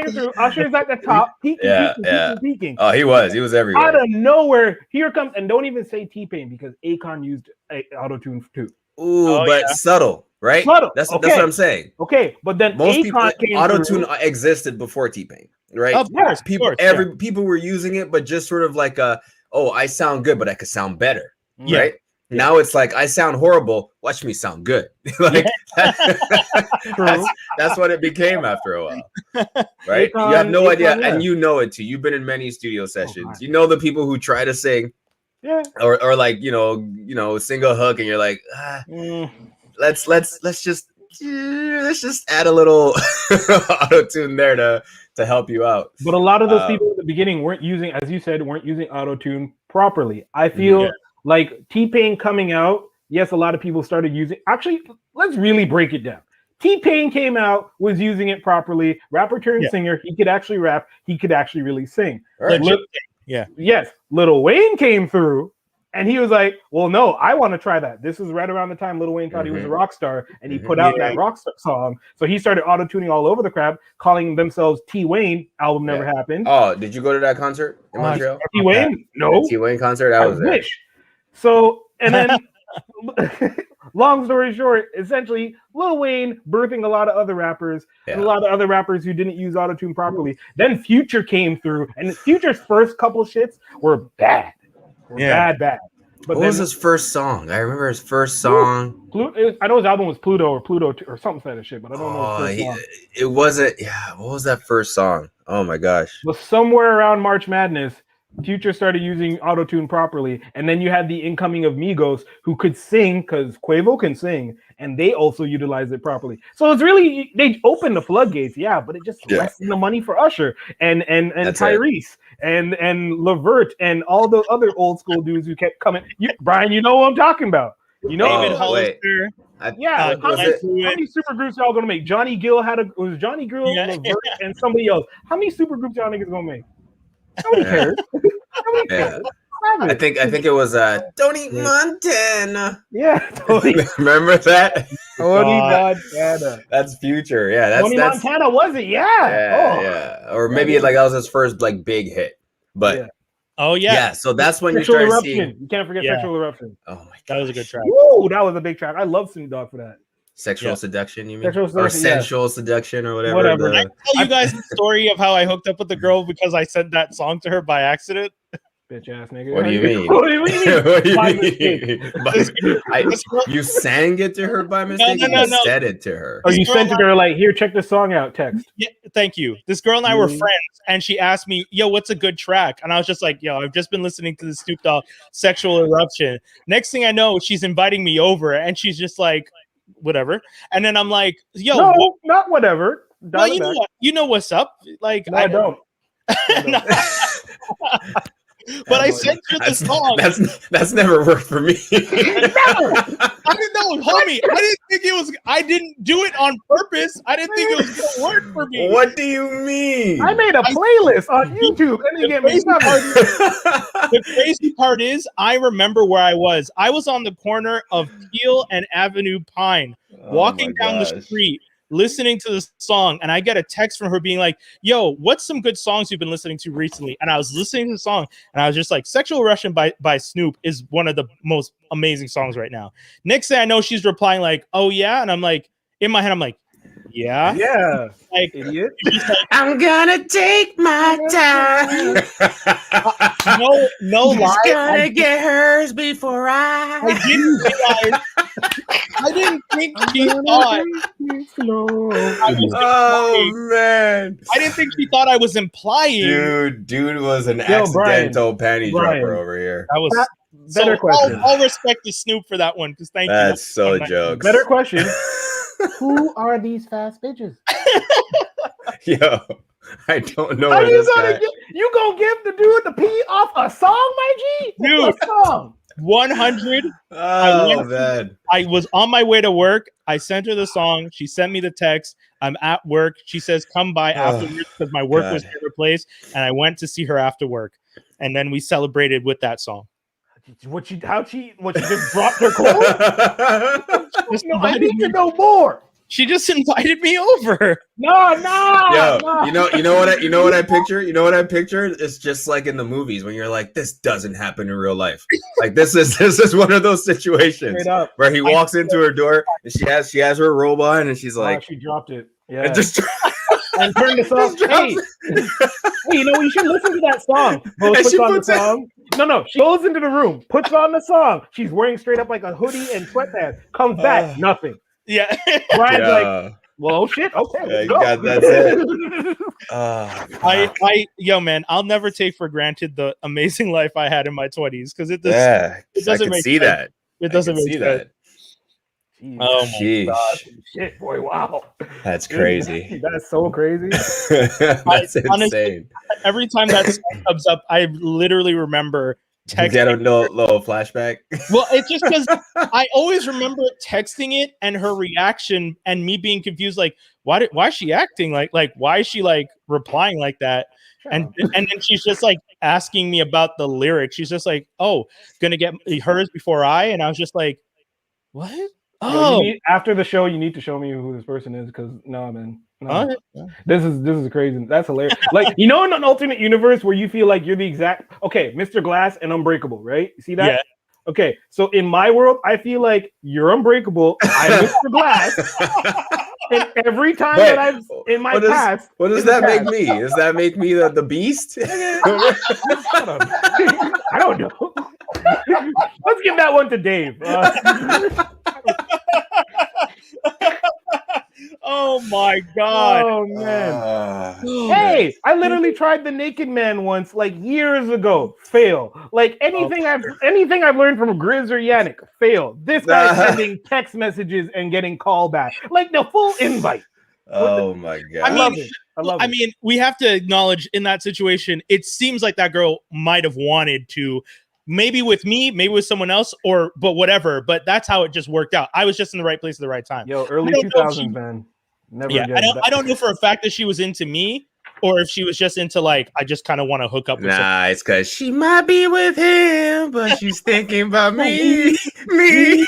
through. Usher's at the top. Peaking. Oh, he was everywhere. Out of nowhere, here comes, and don't even say T-Pain because Akon used autotune too. Ooh, subtle, right? Subtle. That's what I'm saying. Okay, but then most people autotune existed before T-Pain. Right? Of course, people were using it, but just sort of like I sound good, but I could sound better. Yeah. Right? Yeah. Now it's like I sound horrible. Watch me sound good. Like that's what it became after a while. Right? You have no idea, and you know it too. You've been in many studio sessions. You know the people who try to sing, or like sing a hook, and you're like, let's just add a little auto tune there to help you out. But a lot of those people at the beginning weren't using auto-tune properly. I feel like T-Pain coming out, yes, a lot of people started using. Actually, let's really break it down. T-Pain came out, was using it properly. Rapper turned singer. He could actually rap. He could actually really sing. Right. Yes. Lil Wayne came through. And he was like, well, no, I want to try that. This is right around the time Lil Wayne thought he was a rock star, and he put out that rock star song. So he started auto-tuning all over the crap, calling themselves T-Wayne. Album never happened. Oh, did you go to that concert in Montreal? T-Wayne? No. The T-Wayne concert? I was there. Wish. So, and then, long story short, essentially, Lil Wayne birthing a lot of other rappers, and a lot of other rappers who didn't use auto-tune properly. Then Future came through, and Future's first couple shits were bad. Bad. But what was his first song? I remember his first song. I know his album was Pluto or something like that shit, but I don't know his first song. It wasn't. Yeah, what was that first song? Oh my gosh. But somewhere around March Madness, Future started using autotune properly, and then you had the incoming of Migos who could sing because Quavo can sing, and they also utilized it properly. So it's really they opened the floodgates, but it just lessened the money for Usher and Tyrese and Levert and all the other old school dudes who kept coming. Brian, you know what I'm talking about. You know, David Hollister. How many super groups y'all gonna make? Johnny Gill was Johnny Gill, Levert, and somebody else. How many super groups y'all niggas gonna make? Nobody cares. Nobody cares. I think it was Tony Montana. Yeah, Tony. Remember that? Tony Montana. That's Future. Yeah, that's Montana, was it? Yeah. Or maybe like that was his first like big hit. But so that's when Sexual you start Eruption. seeing. You can't forget Sexual Eruption. Oh my god, that was a good track. Woo, that was a big track. I love Snoop Dogg for that. Sexual seduction, you mean? Or sensual seduction, or whatever. Did I tell you guys the story of how I hooked up with the girl because I sent that song to her by accident? Bitch ass nigga. What do you mean? What do you mean? You sang it to her by mistake? No. You said it to her. Or you sent it to her like, here, check this song out, text. Yeah, thank you. This girl and I were friends, and she asked me, yo, what's a good track? And I was just like, yo, I've just been listening to the Snoop Dogg Sexual Eruption. Next thing I know, she's inviting me over, and she's just like, whatever. And then I'm like, yo. No, not whatever. Well, you know what? You know what's up. Like, no, I don't. But I sent you the song. That's never worked for me. Never. I didn't know, homie. I didn't do it on purpose. I didn't think it was gonna work for me. What do you mean? I made a playlist on YouTube. The crazy part is, I remember where I was. I was on the corner of Peel and Avenue Pine, walking down the street, listening to this song, and I get a text from her being like, yo, what's some good songs you've been listening to recently? And I was listening to the song, and I was just like, Sexual Eruption by Snoop is one of the most amazing songs right now. Next thing I know, she's replying like, oh yeah, and I'm like, in my head, I'm like, yeah, like, idiot. Like, I'm gonna take my time. no lie. Gonna get hers before I didn't realize. I didn't think she thought. Oh man! I didn't think she thought I was implying. Dude was an accidental panty dropper over here. That was better question. I'll respect the Snoop for that one because thank you. That's so jokes. Better question. Who are these fast bitches? Yo, I don't know. You gonna give the dude the pee off a song, my G? Dude, what song? 100. Man. I was on my way to work. I sent her the song. She sent me the text. I'm at work. She says, come by afterwards because my work was near her place. And I went to see her after work. And then we celebrated with that song. What she just dropped her clothes? I need to know more. She just invited me over. No. You know what I picture? You know what I picture? It's just like in the movies when you're like, this doesn't happen in real life. Like this is one of those situations where he walks into her door and she has her robe on and she's like, she dropped it. Yeah. And just and turn the song. Hey, you know, you should listen to that song. Puts on the song. No. She goes into the room, puts on the song. She's wearing straight up like a hoodie and sweatpants. Comes back, nothing. Yeah. Brian's like, well, shit. Okay, that's it. Yo, man, I'll never take for granted the amazing life I had in my 20s because it doesn't make sense. It doesn't make sense. Oh my god! Shit, boy! Wow, that's crazy. That's so crazy. That's insane. Honestly, every time that song comes up, I literally remember texting. Get a little flashback. Well, it's just because I always remember texting it and her reaction and me being confused. Like, why is she acting like why is she like replying like that? And then she's just like asking me about the lyrics. She's just like, "Oh, gonna get hers before I," and I was just like, "What?" Oh, after the show, you need to show me who this person is because this is crazy. That's hilarious. Like, you know, in an alternate universe where you feel like you're the exact Mr. Glass and Unbreakable, right? You see that? Yeah. Okay, so in my world, I feel like you're Unbreakable. I'm Mr. Glass. And every time that I've in my past, what does that make me? Does that make me the beast? I don't know. Let's give that one to Dave. Oh my god! Oh man! Hey, I literally tried the Naked Man once, like years ago. Fail. Like anything I've learned from Grizz or Yannick, fail. This guy's sending text messages and getting callback, like the full invite. Oh my god! I love it. I mean, we have to acknowledge in that situation, it seems like that girl might have wanted to maybe with me, maybe with someone else, but whatever. But that's how it just worked out. I was just in the right place at the right time. Yo, early 2000s, man. Never again. I don't know for a fact that she was into me, or if she was just into like, I just kind of want to hook up with someone. It's because she might be with him, but she's thinking about me. Me.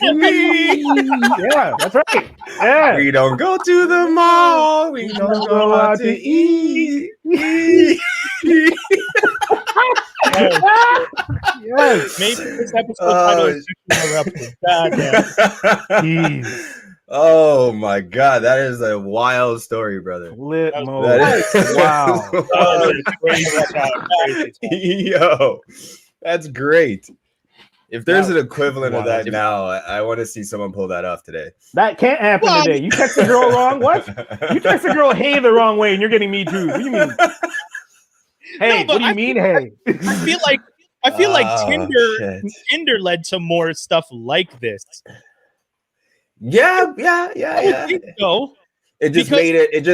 Yeah, that's right. Yeah. We don't go to the mall. We don't go out to eat. Yes. Maybe this episode title is Interrupted. Goddamn. Oh my God, that is a wild story, brother. Lit mode. Wow. Yo, that's great. If there's an equivalent of that now, I want to see someone pull that off today. That can't happen today. You text a girl wrong. What? You text a girl hey the wrong way, and you're getting me too. What do you mean? Hey, what do you mean? Hey, I feel like Tinder led to more stuff like this. Yeah. So, it just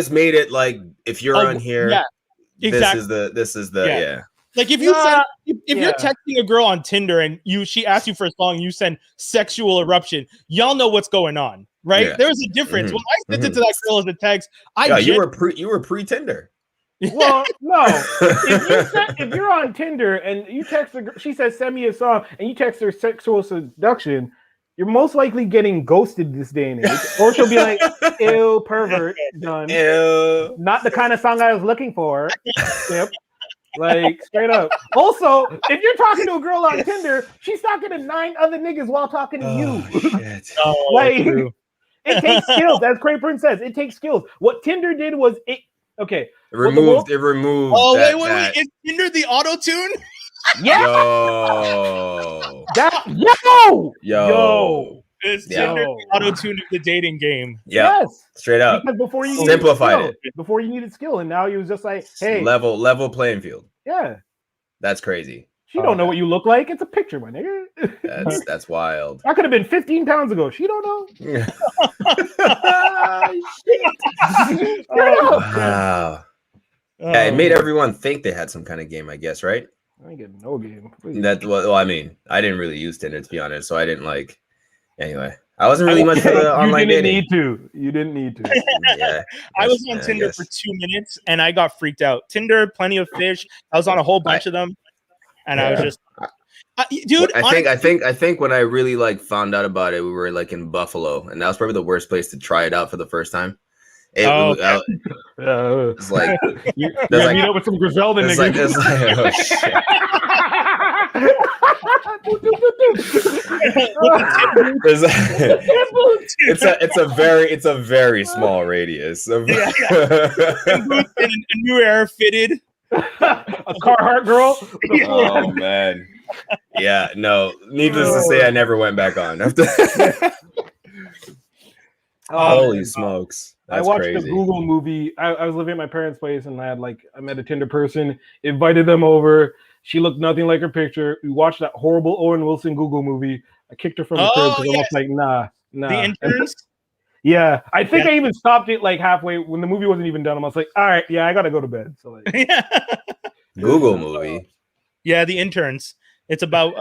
made it like if you're on here, exactly. This is the Like if you're texting a girl on Tinder and she asks you for a song, you send sexual eruption. Y'all know what's going on, right? Yeah. There's a difference. When I sent it to that girl as a text, you were pre-Tinder. Well, no. If you're on Tinder and you text her, she says send me a song, and you text her sexual seduction, you're most likely getting ghosted this day and age. Or she'll be like, ew, pervert, done. Ew. Not the kind of song I was looking for. Yep. Like, straight up. Also, if you're talking to a girl on Tinder, she's talking to 9 other niggas while talking to you. Shit. Like, it takes skills. As Cray Prince says, it takes skills. What Tinder did was it removed. Oh, wait. Is Tinder the auto-tune? Yeah. Yo. Is Tinder the auto-tune of the dating game? Yeah. Yes. Straight up. Because before you simplified it. Before you needed skill, and now he was just like, hey. Level playing field. Yeah. That's crazy. She don't know what you look like. It's a picture, my nigga. That's wild. That could have been 15 pounds ago. She don't know. Wow. Yeah, it made everyone think they had some kind of game, I guess, right? I ain't getting no game. I mean, I didn't really use Tinder, to be honest, so I didn't like. Anyway, I wasn't really much for the online dating. You didn't need to. Yeah, I was on Tinder for 2 minutes and I got freaked out. Tinder, plenty of fish. I was on a whole bunch of them, and I was just, dude. I think when I really like found out about it, we were like in Buffalo, and that was probably the worst place to try it out for the first time. It's like you meet up with some Griselda niggas. It's a very small radius. A new air fitted. A Carhartt girl. Oh man. Yeah, no. Needless to say, I never went back on after. Holy smokes. That's I watched crazy. the Google movie. I was living at my parents' place, and I met a Tinder person, invited them over. She looked nothing like her picture. We watched that horrible Owen Wilson Google movie. I kicked her from the crib because I was like, nah. The Interns? Yeah. I think I even stopped it like halfway when the movie wasn't even done. I was like, all right, yeah, I got to go to bed. So like, Google movie? Yeah, The Interns. It's about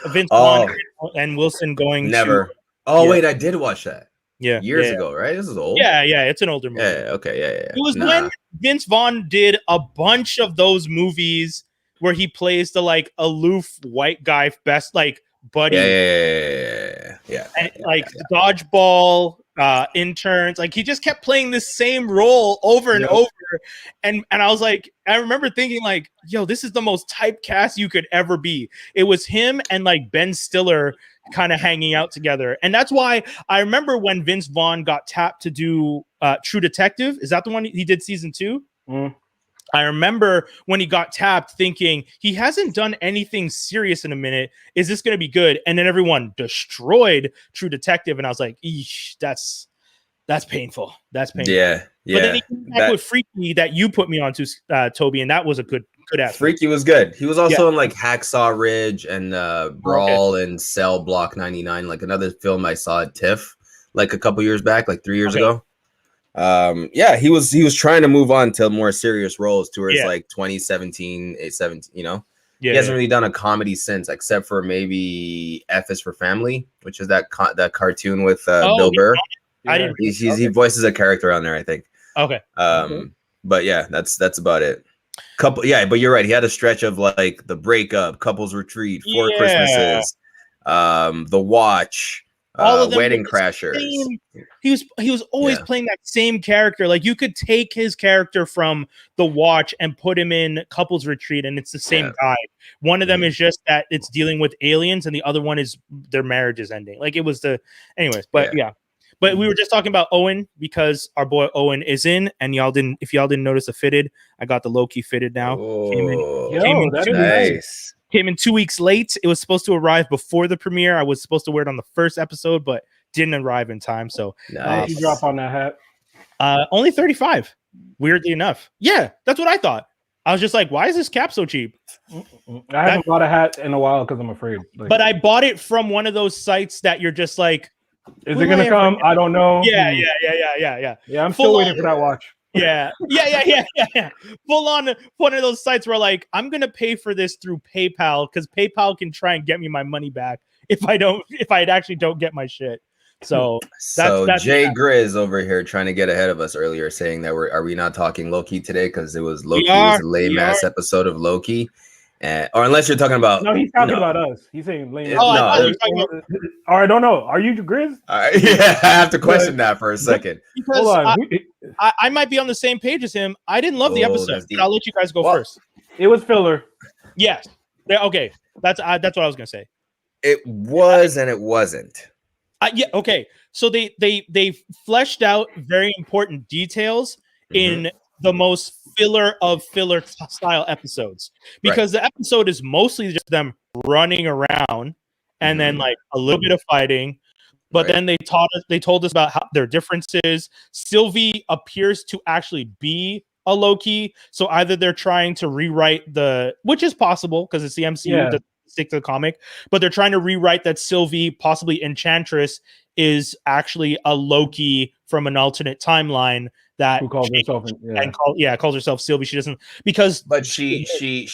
Vince Vaughn and Wilson going wait, I did watch that. Years ago, right? This is old. Yeah, it's an older movie. Yeah, okay, yeah. It was when Vince Vaughn did a bunch of those movies where he plays the like aloof white guy best like buddy. Yeah. And Dodgeball, Interns, like he just kept playing the same role over and over. And I was like, I remember thinking like, yo, this is the most typecast you could ever be. It was him and like Ben Stiller kind of hanging out together. And that's why I remember when Vince Vaughn got tapped to do True Detective. Is that the one he did season 2? I remember when he got tapped thinking he hasn't done anything serious in a minute. Is this going to be good? And then everyone destroyed True Detective. And I was like, eesh, that's painful. That's painful. Yeah. But then he came back with Freaky that you put me onto, Toby. And that was a good aspect. Freaky was good. He was also in like Hacksaw Ridge and Brawl and Cell Block 99, like another film I saw at TIFF like a couple years back, like 3 years ago. He was trying to move on to more serious roles towards like 2017, 17, you know. He hasn't really done a comedy since, except for maybe F is for Family, which is that cartoon with Bill Burr. I didn't. He voices a character on there, I think. Okay. But yeah, that's about it. But you're right. He had a stretch of like The Breakup, Couples Retreat, Four Christmases, The Watch, all of them Wedding Crashers. He was always playing that same character. Like you could take his character from The Watch and put him in Couples Retreat, and it's the same guy. One of them is just that it's dealing with aliens, and the other one is their marriage is ending. Like it was anyways. But But we were just talking about Owen because our boy Owen is in, and if y'all didn't notice the fitted, I got the Loki fitted now. Came in 2 weeks late. It was supposed to arrive before the premiere. I was supposed to wear it on the first episode, but didn't arrive in time. So you drop on that hat? Only 35. Weirdly enough. Yeah, that's what I thought. I was just like, why is this cap so cheap? I haven't bought a hat in a while because I'm afraid. But I bought it from one of those sites that you're just like, is it gonna come? I don't know. Yeah. I'm still waiting for that watch. Yeah. Full on one of those sites where like I'm gonna pay for this through PayPal because PayPal can try and get me my money back if I actually don't get my shit. So that's Jay Grizz over here trying to get ahead of us earlier, saying that are we not talking Loki today because it was Loki was a lame ass episode of Loki. Or unless you're talking about he's talking about us. He's saying lame. I don't know. Are you Grizz? I have to question that for a second. Because hold on. I might be on the same page as him. I didn't love the episode. But I'll let you guys go first. It was filler. Yes. Okay. That's what I was gonna say. It was and it wasn't. Okay. So they fleshed out very important details in the most filler of filler style episodes because the episode is mostly just them running around and then like a little bit of fighting, but then they told us about how their differences. Sylvie appears to actually be a Loki, so either they're trying to rewrite which is possible because it's the MCU that stick to the comic, but they're trying to rewrite that Sylvie, possibly Enchantress, is actually a Loki from an alternate timeline that who calls herself calls herself Sylvie. She doesn't but she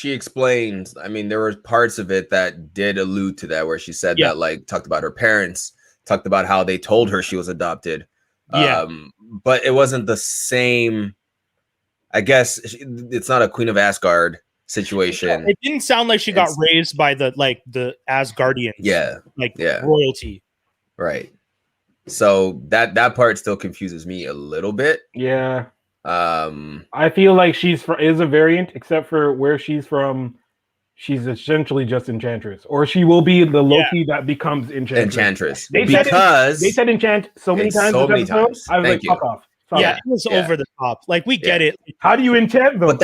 explained. I mean, there were parts of it that did allude to that where she said that like talked about her parents, talked about how they told her she was adopted. But it wasn't the same. I guess it's not a Queen of Asgard situation. It didn't sound like she got raised by the Asgardians. Royalty. Right. So that part still confuses me a little bit. Yeah. I feel like is a variant, except for where she's from. She's essentially just Enchantress, or she will be the Loki that becomes Enchantress. They said Enchant so many times. I was like, fuck off. It was over the top. Like we get it. How do you enchant them? But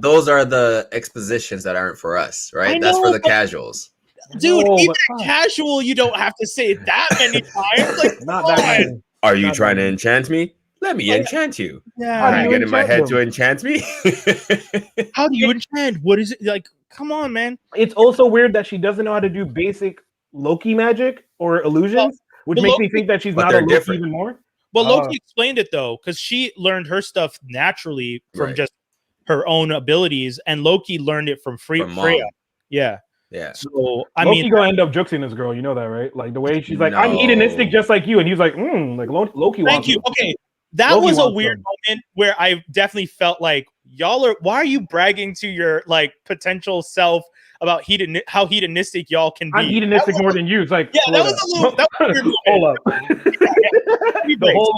those are the expositions that aren't for us, right? That's for the casuals. Dude, even casual, you don't have to say it that many times. Like, not that many. Are you trying to enchant me? Let me enchant you. Yeah. Are you getting my head to enchant me? How do you enchant? What is it like? Come on, man. It's also weird that she doesn't know how to do basic Loki magic or illusions, which makes me think that she's not a Loki even more. Well, Loki explained it though, because she learned her stuff naturally from just her own abilities, and Loki learned it from Freya. Yeah. So Loki gonna end up juxing this girl, you know that, right? Like the way she's like, I'm hedonistic just like you, and he's like, like Loki. Thank you. Okay, that was a weird moment where I definitely felt like why are you bragging to your like potential self about how hedonistic y'all can be? I'm hedonistic more than you. It's like, that was a little. That was a weird hold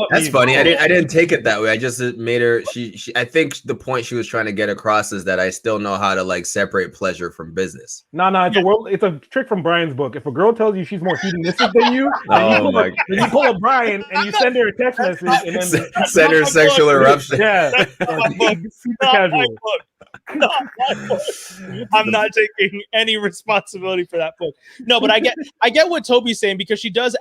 up. That's funny. I didn't take it that way. I just made her. She. I think the point she was trying to get across is that I still know how to like separate pleasure from business. No. It's a trick from Brian's book. If a girl tells you she's more hedonistic than you, you pull up Brian and you send her a text message and then send her sexual eruption. Yeah, super casual. I'm not taking any responsibility for that book. No, but I get what Toby's saying, because she does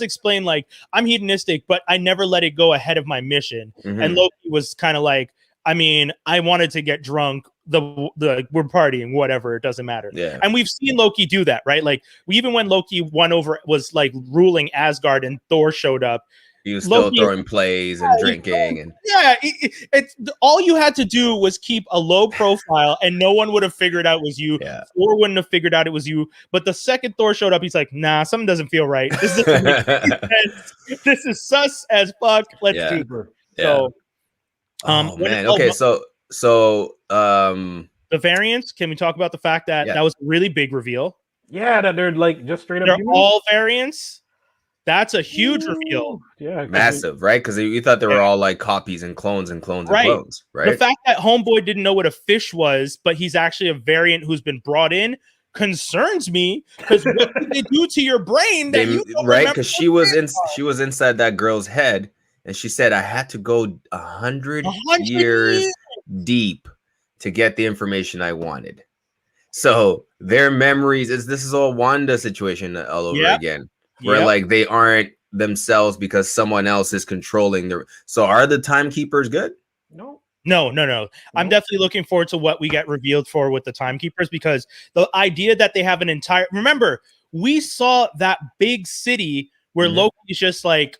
explain like, I'm hedonistic, but I never let it go ahead of my mission. And Loki was kind of like, I mean, I wanted to get drunk. We're partying, whatever, it doesn't matter. Yeah. And we've seen Loki do that, right? Like even when Loki was like ruling Asgard and Thor showed up, He was still throwing plays and drinking, and it's all you had to do was keep a low profile, and no one would have figured out it was you. Yeah. Thor wouldn't have figured out it was you. But the second Thor showed up, he's like, "Nah, something doesn't feel right. This doesn't make any sense. This is sus as fuck. Let's keep her." So, oh man, okay, so the variants. Can we talk about the fact that that was a really big reveal? Yeah, that they're like just straight up. They're all variants. That's a huge reveal. Yeah, massive, right? Because you thought they were all like copies and clones and clones and clones, right? The fact that Homeboy didn't know what a fish was, but he's actually a variant who's been brought in, concerns me. Because what did they do to your brain? That because she was inside that girl's head, and she said, "I had to go 100 years deep to get the information I wanted." So their memories this is all Wanda situation all over again. Where like they aren't themselves because someone else is controlling their. So are the timekeepers good? No. I'm definitely looking forward to what we get revealed for with the timekeepers, because the idea that they have an entire. Remember, we saw that big city where Loki's just like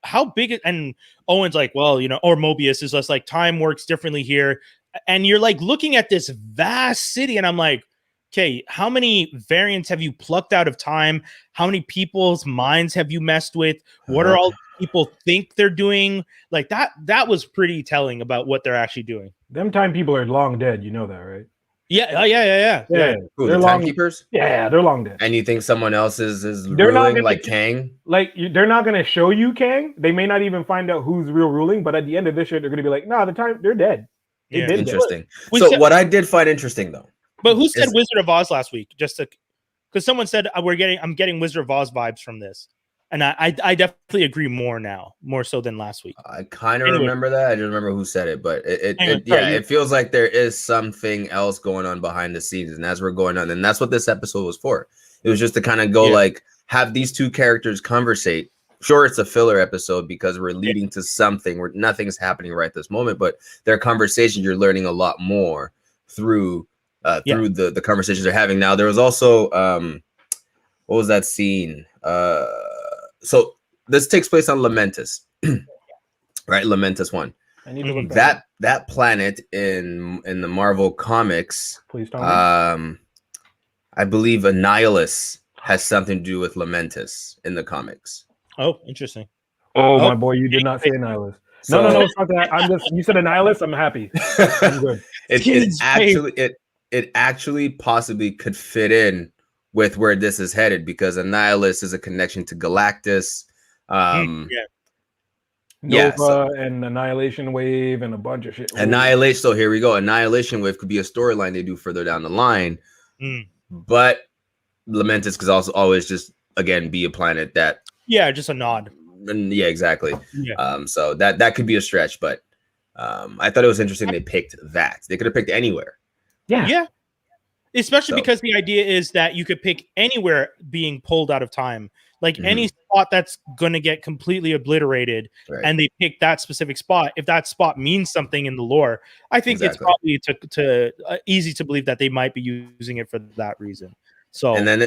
how big, and Owen's like, well, or Mobius is just like, time works differently here, and you're like looking at this vast city, and I'm like, okay, how many variants have you plucked out of time? How many people's minds have you messed with? What are all people think they're doing? Like that was pretty telling about what they're actually doing. Them time people are long dead. You know that, right? Yeah. Who, the timekeepers? Yeah, they're long dead. And you think someone else is ruling, like Kang? Like they're not going to show you Kang. They may not even find out who's real ruling, but at the end of this shit, they're going to be like, nah, they're dead. Interesting. So what I did find interesting though. But who said Wizard of Oz last week? Because someone said I'm getting Wizard of Oz vibes from this, and I definitely agree more so than last week. I kind of remember that. I don't remember who said it, but it feels like there is something else going on behind the scenes, and as we're going on, and that's what this episode was for. It was just to kind of go like have these two characters conversate. Sure, it's a filler episode because we're leading to something where nothing's happening right this moment, but their conversations, you're learning a lot more through the conversations they're having. Now there was also what was that scene? So this takes place on Lamentus, right? Lamentus 1. That planet in the Marvel comics, please tell me. I believe Annihilus has something to do with Lamentus in the comics. Oh, interesting. Oh my boy, you did not say Annihilus. No, it's not that. You said Annihilus. I'm happy. I'm good. It actually possibly could fit in with where this is headed, because Annihilus is a connection to Galactus. Nova and Annihilation Wave and a bunch of shit. Annihilation. So here we go. Annihilation Wave could be a storyline they do further down the line. But Lamentus could also always just again be a planet that just a nod. And exactly. So that could be a stretch, but I thought it was interesting they picked that. They could have picked anywhere. Yeah. Especially because the idea is that you could pick anywhere being pulled out of time, like any spot that's going to get completely obliterated, and they pick that specific spot. If that spot means something in the lore, I think it's probably easy to believe that they might be using it for that reason. So, and then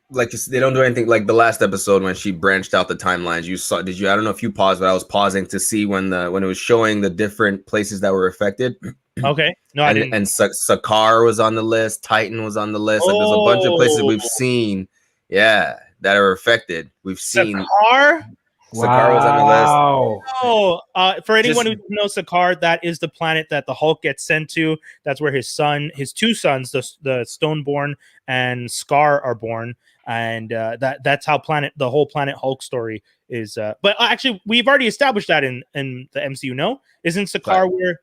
like they don't do anything like the last episode when she branched out the timelines. I don't know if you paused, but I was pausing to see when it was showing the different places that were affected. Okay. No, I didn't. And Sakaar was on the list. Titan was on the list. Like there's a bunch of places we've seen, that are affected. We've seen Sakaar. Sakaar was on the list. Oh, for anyone who knows Sakaar, that is the planet that the Hulk gets sent to. That's where his two sons, the Stoneborn and Scar, are born, and that's how the whole Planet Hulk story is. But actually, we've already established that in the MCU. No, isn't Sakaar where?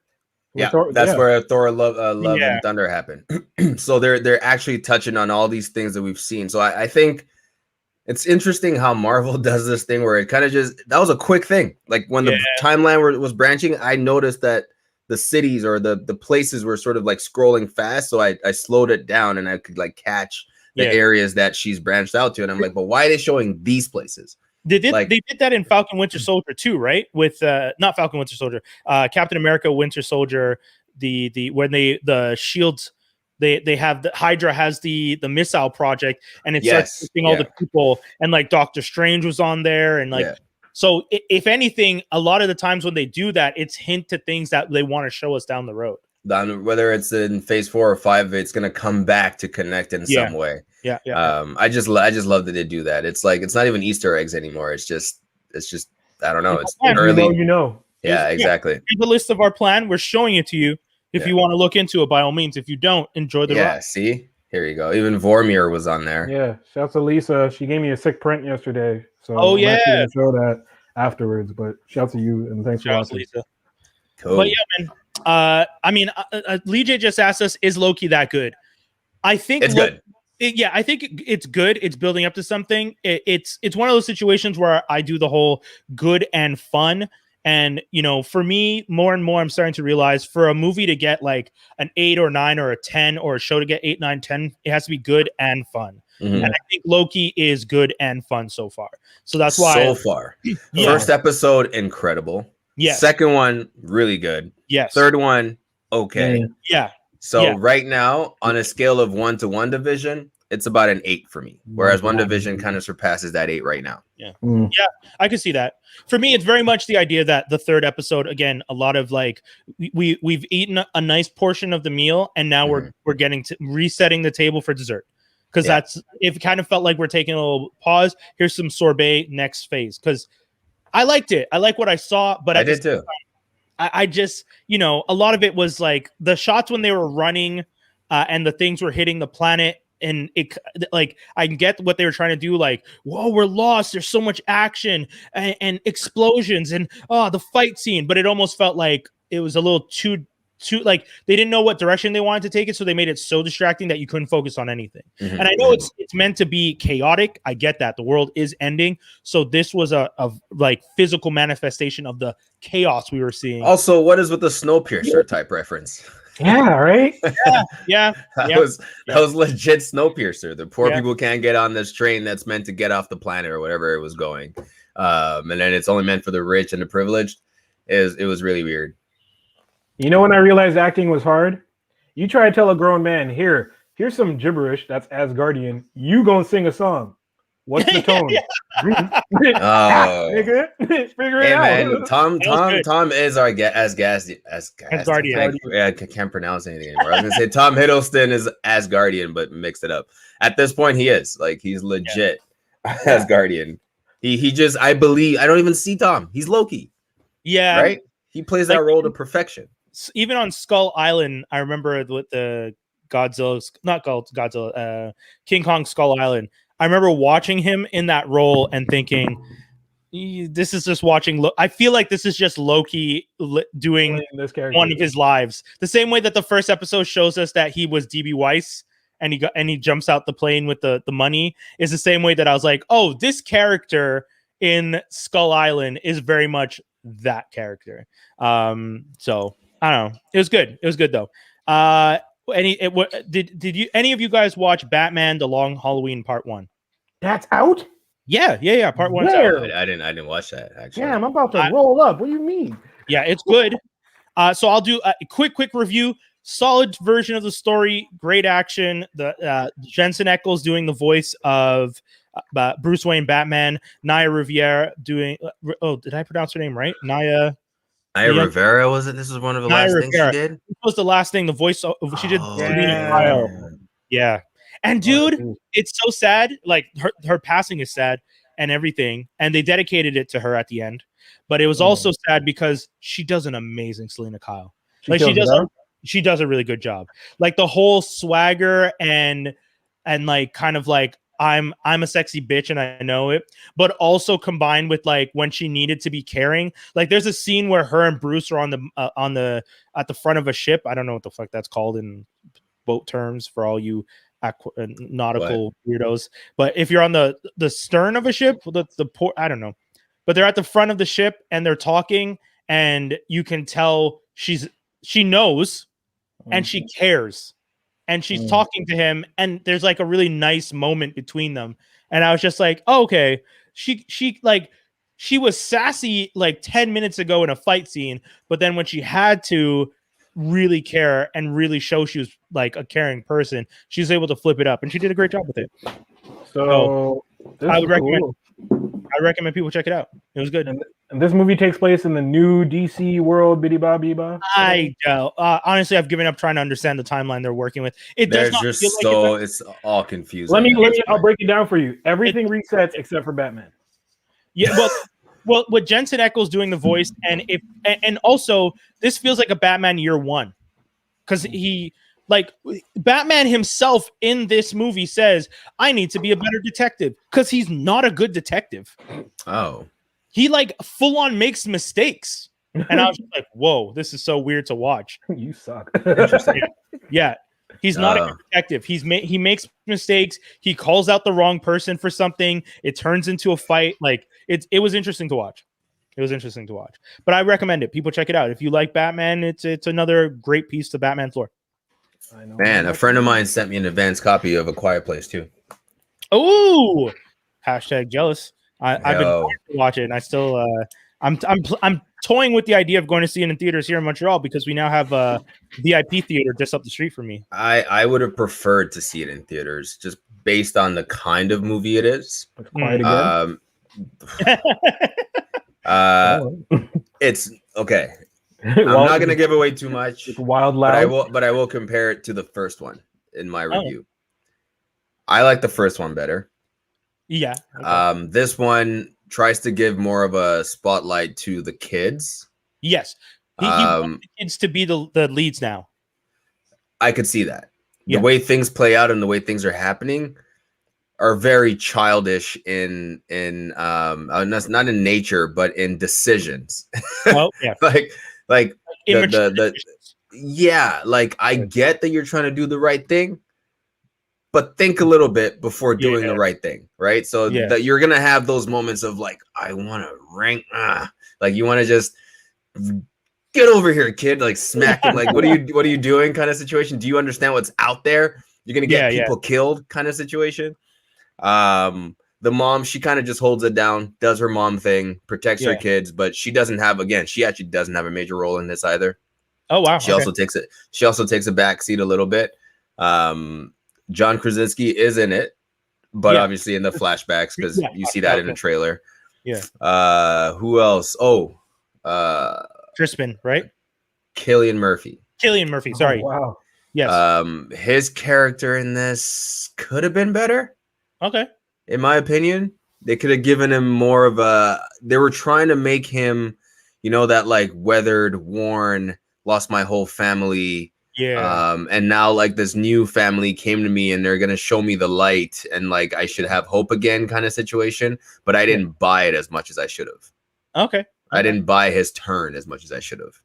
Yeah, that's where Thor Love and Thunder happened. So they're actually touching on all these things that we've seen. So I think it's interesting how Marvel does this thing where it kind of that was a quick thing. Like when the timeline was branching, I noticed that the cities or the places were sort of like scrolling fast. So I slowed it down and I could like catch the areas that she's branched out to. And I'm like, but why are they showing these places? They did that in Falcon Winter Soldier too, right? With not Falcon Winter Soldier, Captain America Winter Soldier. When the shields, they have the Hydra has the missile project, and it starts shooting all the people, and like Doctor Strange was on there, and like So if anything, a lot of the times when they do that, it's hint to things that they want to show us down the road. Whether it's in phase 4 or 5, it's going to come back to connect in some way. Yeah. I just love that they do that. It's like, it's not even Easter eggs anymore. It's just I don't know. It's early. You know. Yeah, exactly. Here's the list of our plan. We're showing it to you. If you want to look into it, by all means. If you don't, enjoy the ride. See? Here you go. Even Vormir was on there. Yeah. Shouts to Lisa. She gave me a sick print yesterday. So I'm actually gonna show that afterwards. But shouts to you and thanks for watching. Lisa. Cool. But yeah, man. Lee J just asked us, is Loki that good? I think it's good. I think it's good. It's building up to something. It's one of those situations where I do the whole good and fun. And, for me, more and more, I'm starting to realize for a movie to get like an 8 or 9 or a 10, or a show to get 8, 9, 10, it has to be good and fun. And I think Loki is good and fun so far. So that's why. So far. First episode, incredible. Yes. Second one, really good. Yes. Third one, okay. Yeah. So right now, on a scale of 1 to WandaVision, it's about an 8 for me. Whereas WandaVision kind of surpasses that 8 right now. Yeah. Yeah, I can see that. For me, it's very much the idea that the third episode, again, a lot of like we've eaten a nice portion of the meal, and now we're getting to resetting the table for dessert. Because it kind of felt like we're taking a little pause. Here's some sorbet, next phase. Because I liked it. I like what I saw, but I did too. I just, a lot of it was like the shots when they were running and the things were hitting the planet. And it, like, I get what they were trying to do. Like, whoa, we're lost. There's so much action and explosions and the fight scene. But it almost felt like it was a little too like they didn't know what direction they wanted to take it. So they made it so distracting that you couldn't focus on anything. And I know it's meant to be chaotic. I get that the world is ending. So this was a like physical manifestation of the chaos we were seeing. Also, what is with the Snowpiercer type reference? Yeah, right. Yeah. That was legit Snowpiercer. The poor people can't get on this train that's meant to get off the planet or whatever it was going, and then it's only meant for the rich and the privileged. It was really weird. You know when I realized acting was hard? You try to tell a grown man, here's some gibberish that's Asgardian. You gonna sing a song. What's the tone? Nigga, figure it out. Man, Tom is our Asgardian. I can't pronounce anything anymore. I was gonna say Tom Hiddleston is Asgardian, but mixed it up. At this point, he is like he's legit Asgardian. He just I don't even see Tom. He's Loki. Yeah, right. He plays that role to perfection. Even on Skull Island, I remember with the King Kong Skull Island. I remember watching him in that role and thinking, this is just watching. I feel like this is just Loki doing this character. One of his lives. The same way that the first episode shows us that he was DB Weiss and he jumps out the plane with the money is the same way that I was like, oh, this character in Skull Island is very much that character. So I don't know. It was good. It was good though. Did you any of you guys watch Batman: The Long Halloween Part 1? That's out? Yeah. Part 1. I didn't watch that actually. Yeah, I'm about to roll up. What do you mean? Yeah, it's good. So I'll do a quick review. Solid version of the story. Great action. The Jensen Ackles doing the voice of Bruce Wayne Batman. Naya Rivera doing. Did I pronounce her name right? Naya Rivera, was it? This is one of the last things she did. This was the last thing. The voice she did. Yeah. And dude, it's so sad. Like her passing is sad and everything. And they dedicated it to her at the end. But it was also sad because she does an amazing Selena Kyle. She does a really good job. Like the whole swagger and like kind of like I'm a sexy bitch and I know it, but also combined with like when she needed to be caring. Like there's a scene where her and Bruce are at the front of a ship. I don't know what the fuck that's called in boat terms for all you nautical weirdos. But if you're on the stern of a ship, the port, I don't know. But they're at the front of the ship and they're talking, and you can tell she knows and she cares. And she's talking to him, and there's like a really nice moment between them. And I was just like, oh, okay. She was sassy like 10 minutes ago in a fight scene, but then when she had to really care and really show she was like a caring person, she was able to flip it up, and she did a great job with it. So I would recommend. I recommend people check it out. It was good. And this movie takes place in the new DC world, biddy ba biba. Honestly, I've given up trying to understand the timeline they're working with. It does not just feel like it's all confusing. Let me I'll break it down for you. Everything resets except for Batman. Yeah, well, with Jensen Ackles doing the voice, and also this feels like a Batman year one, because he, like, Batman himself in this movie says, I need to be a better detective, because he's not a good detective. Oh. He, like, full on makes mistakes. And I was just like, whoa, this is so weird to watch. You suck. Interesting. Yeah. He's not a good detective. He makes mistakes. He calls out the wrong person for something. It turns into a fight. Like, it was interesting to watch. It was interesting to watch. But I recommend it. People check it out. If you like Batman, it's another great piece to Batman's lore. I know. Man, a friend of mine sent me an advanced copy of A Quiet Place too. Oh, hashtag jealous. I've been wanting to watch it, and I still I'm toying with the idea of going to see it in theaters here in Montreal, because we now have a VIP theater just up the street from me. I would have preferred to see it in theaters, just based on the kind of movie it is. It's okay. I'm not going to give away too much. Wild Loud. But I will compare it to the first one in my review. I like the first one better. Yeah. Okay. This one tries to give more of a spotlight to the kids. Yes. He wants the kids to be the leads now. I could see that. The way things play out and the way things are happening are very childish in not in nature, but in decisions. Well, yeah. like I get that you're trying to do the right thing, but think a little bit before doing the right thing, right? So that you're gonna have those moments of like, I want to rank, like you want to just get over here, kid, like smack him, like what are you doing, kind of situation. Do you understand what's out there? You're gonna get people killed, kind of situation. The mom, she kind of just holds it down, does her mom thing, protects her kids, but she actually doesn't have a major role in this either. Oh wow. She also takes a back seat a little bit. John Krasinski is in it, but obviously in the flashbacks, because you see that in the trailer. Yeah. Who else? Crispin, right? Cillian Murphy. Sorry. Oh, wow. Yes. His character in this could have been better. Okay. In my opinion, they could have given him more of a. They were trying to make him, that like weathered, worn, lost my whole family. Yeah. And now like this new family came to me and they're gonna show me the light and like I should have hope again, kind of situation. But I didn't buy it as much as I should have. Okay. I didn't buy his turn as much as I should have.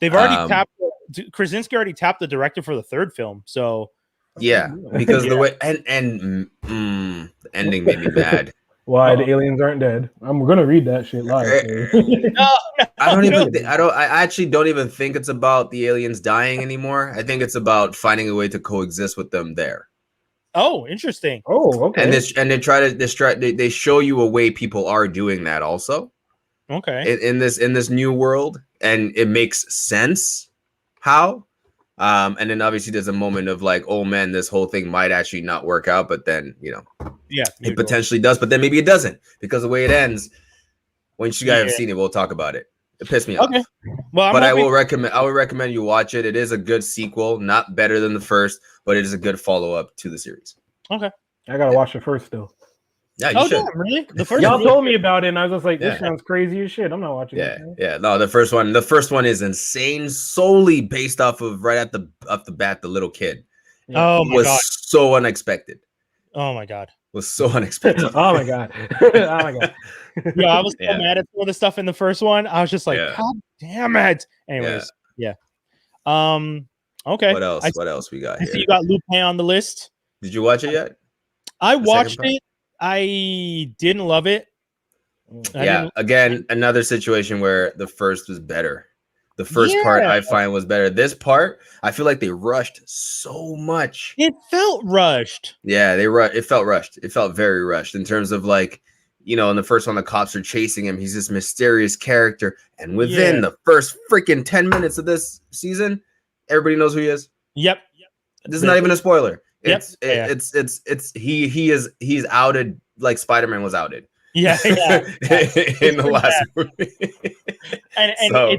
They've already tapped. Krasinski already tapped the director for the third film, so because the way and the ending made me mad. Why the aliens aren't dead? I'm gonna read that shit live. I actually don't even think it's about the aliens dying anymore. I think it's about finding a way to coexist with them there. Oh, interesting. Oh, okay. And they try to distract. They show you a way people are doing that also. Okay. In this new world, and it makes sense how. And then obviously there's a moment of like, oh man, this whole thing might actually not work out, but then it potentially does, but then maybe it doesn't, because the way it ends. Once you guys have seen it, we'll talk about it. It pissed me off. Okay. Well, I would recommend you watch it. It is a good sequel, not better than the first, but it is a good follow-up to the series. Okay. I gotta watch it first still. Yeah, you should. Yeah, really? The first Y'all told me about it, and I was just like, "This sounds crazy as shit." I'm not watching it. Yeah. No, the first one is insane, solely based off of right off the bat, the little kid. Oh my god, so unexpected. Oh my god, was so unexpected. Oh my god. Oh my god. Yeah, I was so mad at some of the stuff in the first one. I was just like, God damn it. Anyways, okay. What else we got here? So you got Lupin on the list. Did you watch it yet? I watched it. I didn't love it. Again, another situation where the first was better. The first part I find was better. This part, I feel like they rushed so much. It felt rushed. Yeah, it felt rushed. It felt very rushed in terms of like, in the first one, the cops are chasing him. He's this mysterious character. And within the first freaking 10 minutes of this season, everybody knows who he is. Yep. This is not even a spoiler. He's He's outed like Spider-Man was outed. Yeah. In the last movie. and so,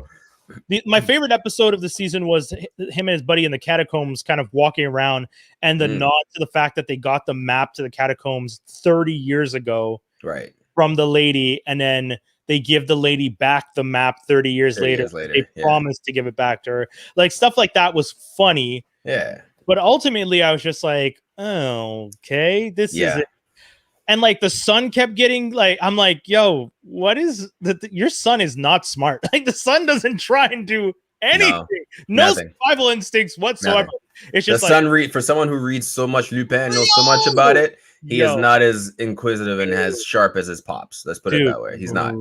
my favorite episode of the season was him and his buddy in the catacombs kind of walking around, and the nod to the fact that they got the map to the catacombs 30 years ago from the lady, and then they give the lady back the map 30 years later. They promised to give it back to her. Like, stuff like that was funny. Yeah. But ultimately, I was just like, oh, okay, this is it. And like the son kept getting like, I'm like, yo, what is your son is not smart. Like the son doesn't try and do anything. No survival instincts whatsoever. Nothing. It's just the son for someone who reads so much Lupin, knows so much about it. He is not as inquisitive and as sharp as his pops. Let's put it that way. He's not.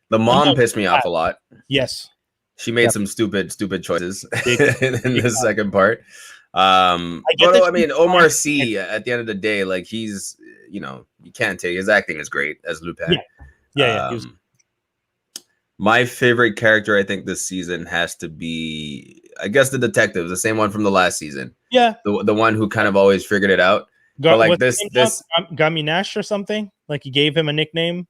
The mom pissed me off a lot. Yes. She made some stupid choices in the second part. But I mean, Omar Sy, at the end of the day, like he's, you can't take his acting is great as Lupin. Yeah. My favorite character, I think, this season has to be, I guess, the detective, the same one from the last season. Yeah, the one who kind of always figured it out. But like this Gaminash or something. Like he gave him a nickname.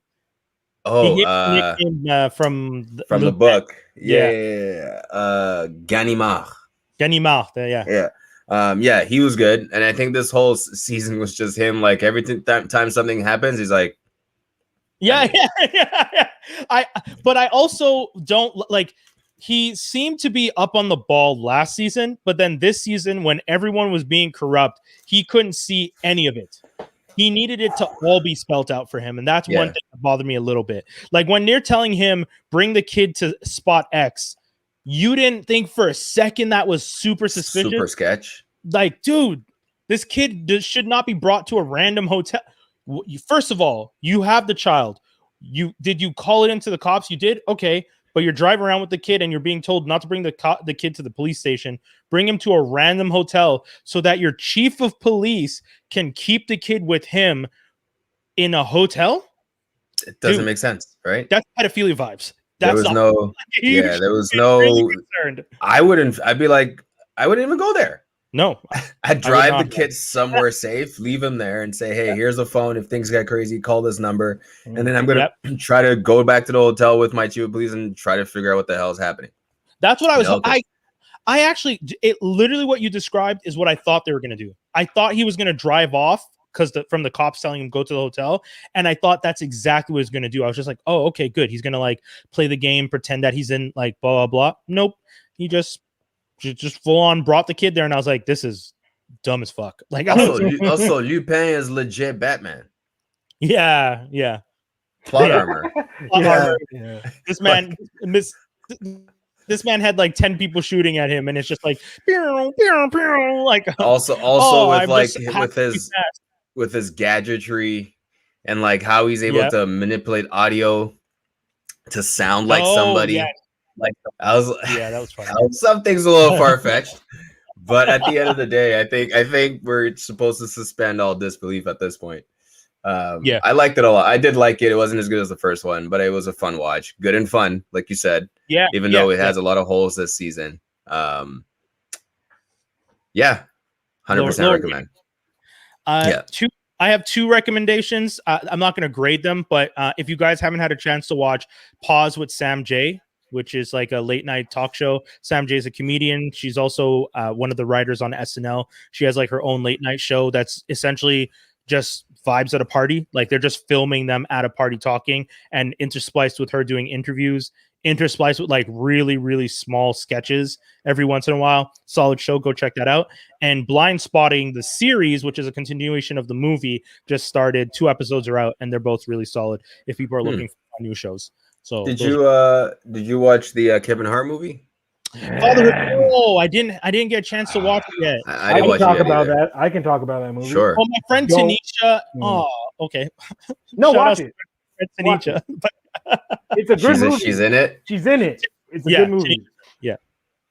Oh, he gave him a nickname from the book. Yeah. Ganimard. Yeah, he was good, and I think this whole season was just him. Like every time something happens, he's like, yeah. But I also don't like. He seemed to be up on the ball last season, but then this season, when everyone was being corrupt, he couldn't see any of it. He needed it to all be spelt out for him, and that's one thing that bothered me a little bit. Like when they're telling him, "Bring the kid to spot X." You didn't think for a second that was super suspicious? Super sketch. Like, dude, this kid should not be brought to a random hotel. First of all, you have the child. Did you call it into the cops? You did? Okay. But you're driving around with the kid and you're being told not to bring the kid to the police station. Bring him to a random hotel so that your chief of police can keep the kid with him in a hotel? It doesn't make sense, right? That's pedophilia vibes. There was no. I wouldn't even go there. No, I'd drive the kid somewhere safe, leave him there, and say, "Hey, here's a phone. If things get crazy, call this number." And then I'm gonna try to go back to the hotel with my chief of police and try to figure out what the hell is happening. That's what I was. I actually, literally what you described is what I thought they were gonna do. I thought he was gonna drive off because from the cops telling him go to the hotel, and I thought that's exactly what he's gonna do. I was just like, oh, okay, good. He's gonna like play the game, pretend that he's in like blah blah blah. Nope, he just full on brought the kid there, and I was like, this is dumb as fuck. Like also Lupin is legit Batman. Yeah. Plot armor. Yeah. This man had like 10 people shooting at him, and it's just like like with his gadgetry and like how he's able to manipulate audio to sound like somebody. Yeah. Like that was funny. Some things a little far-fetched, but at the end of the day, I think we're supposed to suspend all disbelief at this point. I liked it a lot. I did like it. It wasn't as good as the first one, but it was a fun watch. Good and fun, like you said. Yeah. Even though it has a lot of holes this season. 100% recommend. I have two recommendations. I'm not going to grade them, but if you guys haven't had a chance to watch Pause with Sam J, which is like a late night talk show. Sam J is a comedian. She's also one of the writers on SNL. She has like her own late night show that's essentially just vibes at a party. Like they're just filming them at a party talking, and interspliced with her doing interviews, interspliced with like really, really small sketches every once in a while. Solid show. Go check that out. And Blind Spotting, the series, which is a continuation of the movie, just started. 2 episodes are out, and they're both really solid if people are looking for new shows. So did you watch the Kevin Hart movie? FatherHood. Oh, I didn't get a chance to watch it yet. I can talk about that. I can talk about that movie. Sure. Oh, my friend Tanisha. Oh, okay. No, watch it. Tanisha. It's a good movie. She's in it. She's in it. It's a good movie. Tanisha. Yeah.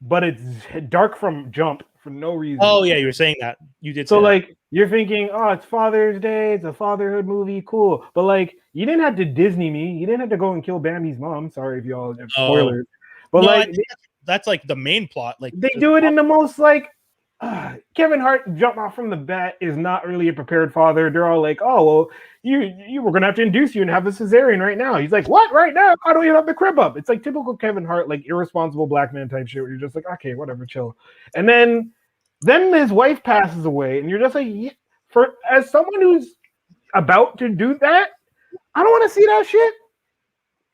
But it's dark from jump for no reason. Oh yeah, you were saying that. You did. So like you're thinking, oh, it's Father's Day. It's a fatherhood movie. Cool. But like you didn't have to Disney me. You didn't have to go and kill Bambi's mom. Sorry if y'all have spoilers. But no, that's like the main plot. Like they do it in the most like Kevin Hart jumped off from the bat is not really a prepared father. They're all like, "Oh, well, you were gonna have to induce you and have a cesarean right now." He's like, "What? Right now? I don't even have the crib up." It's like typical Kevin Hart, like irresponsible black man type shit. Where you're just like, "Okay, whatever, chill." And then his wife passes away, and you're just like, for as someone who's about to do that, I don't want to see that shit.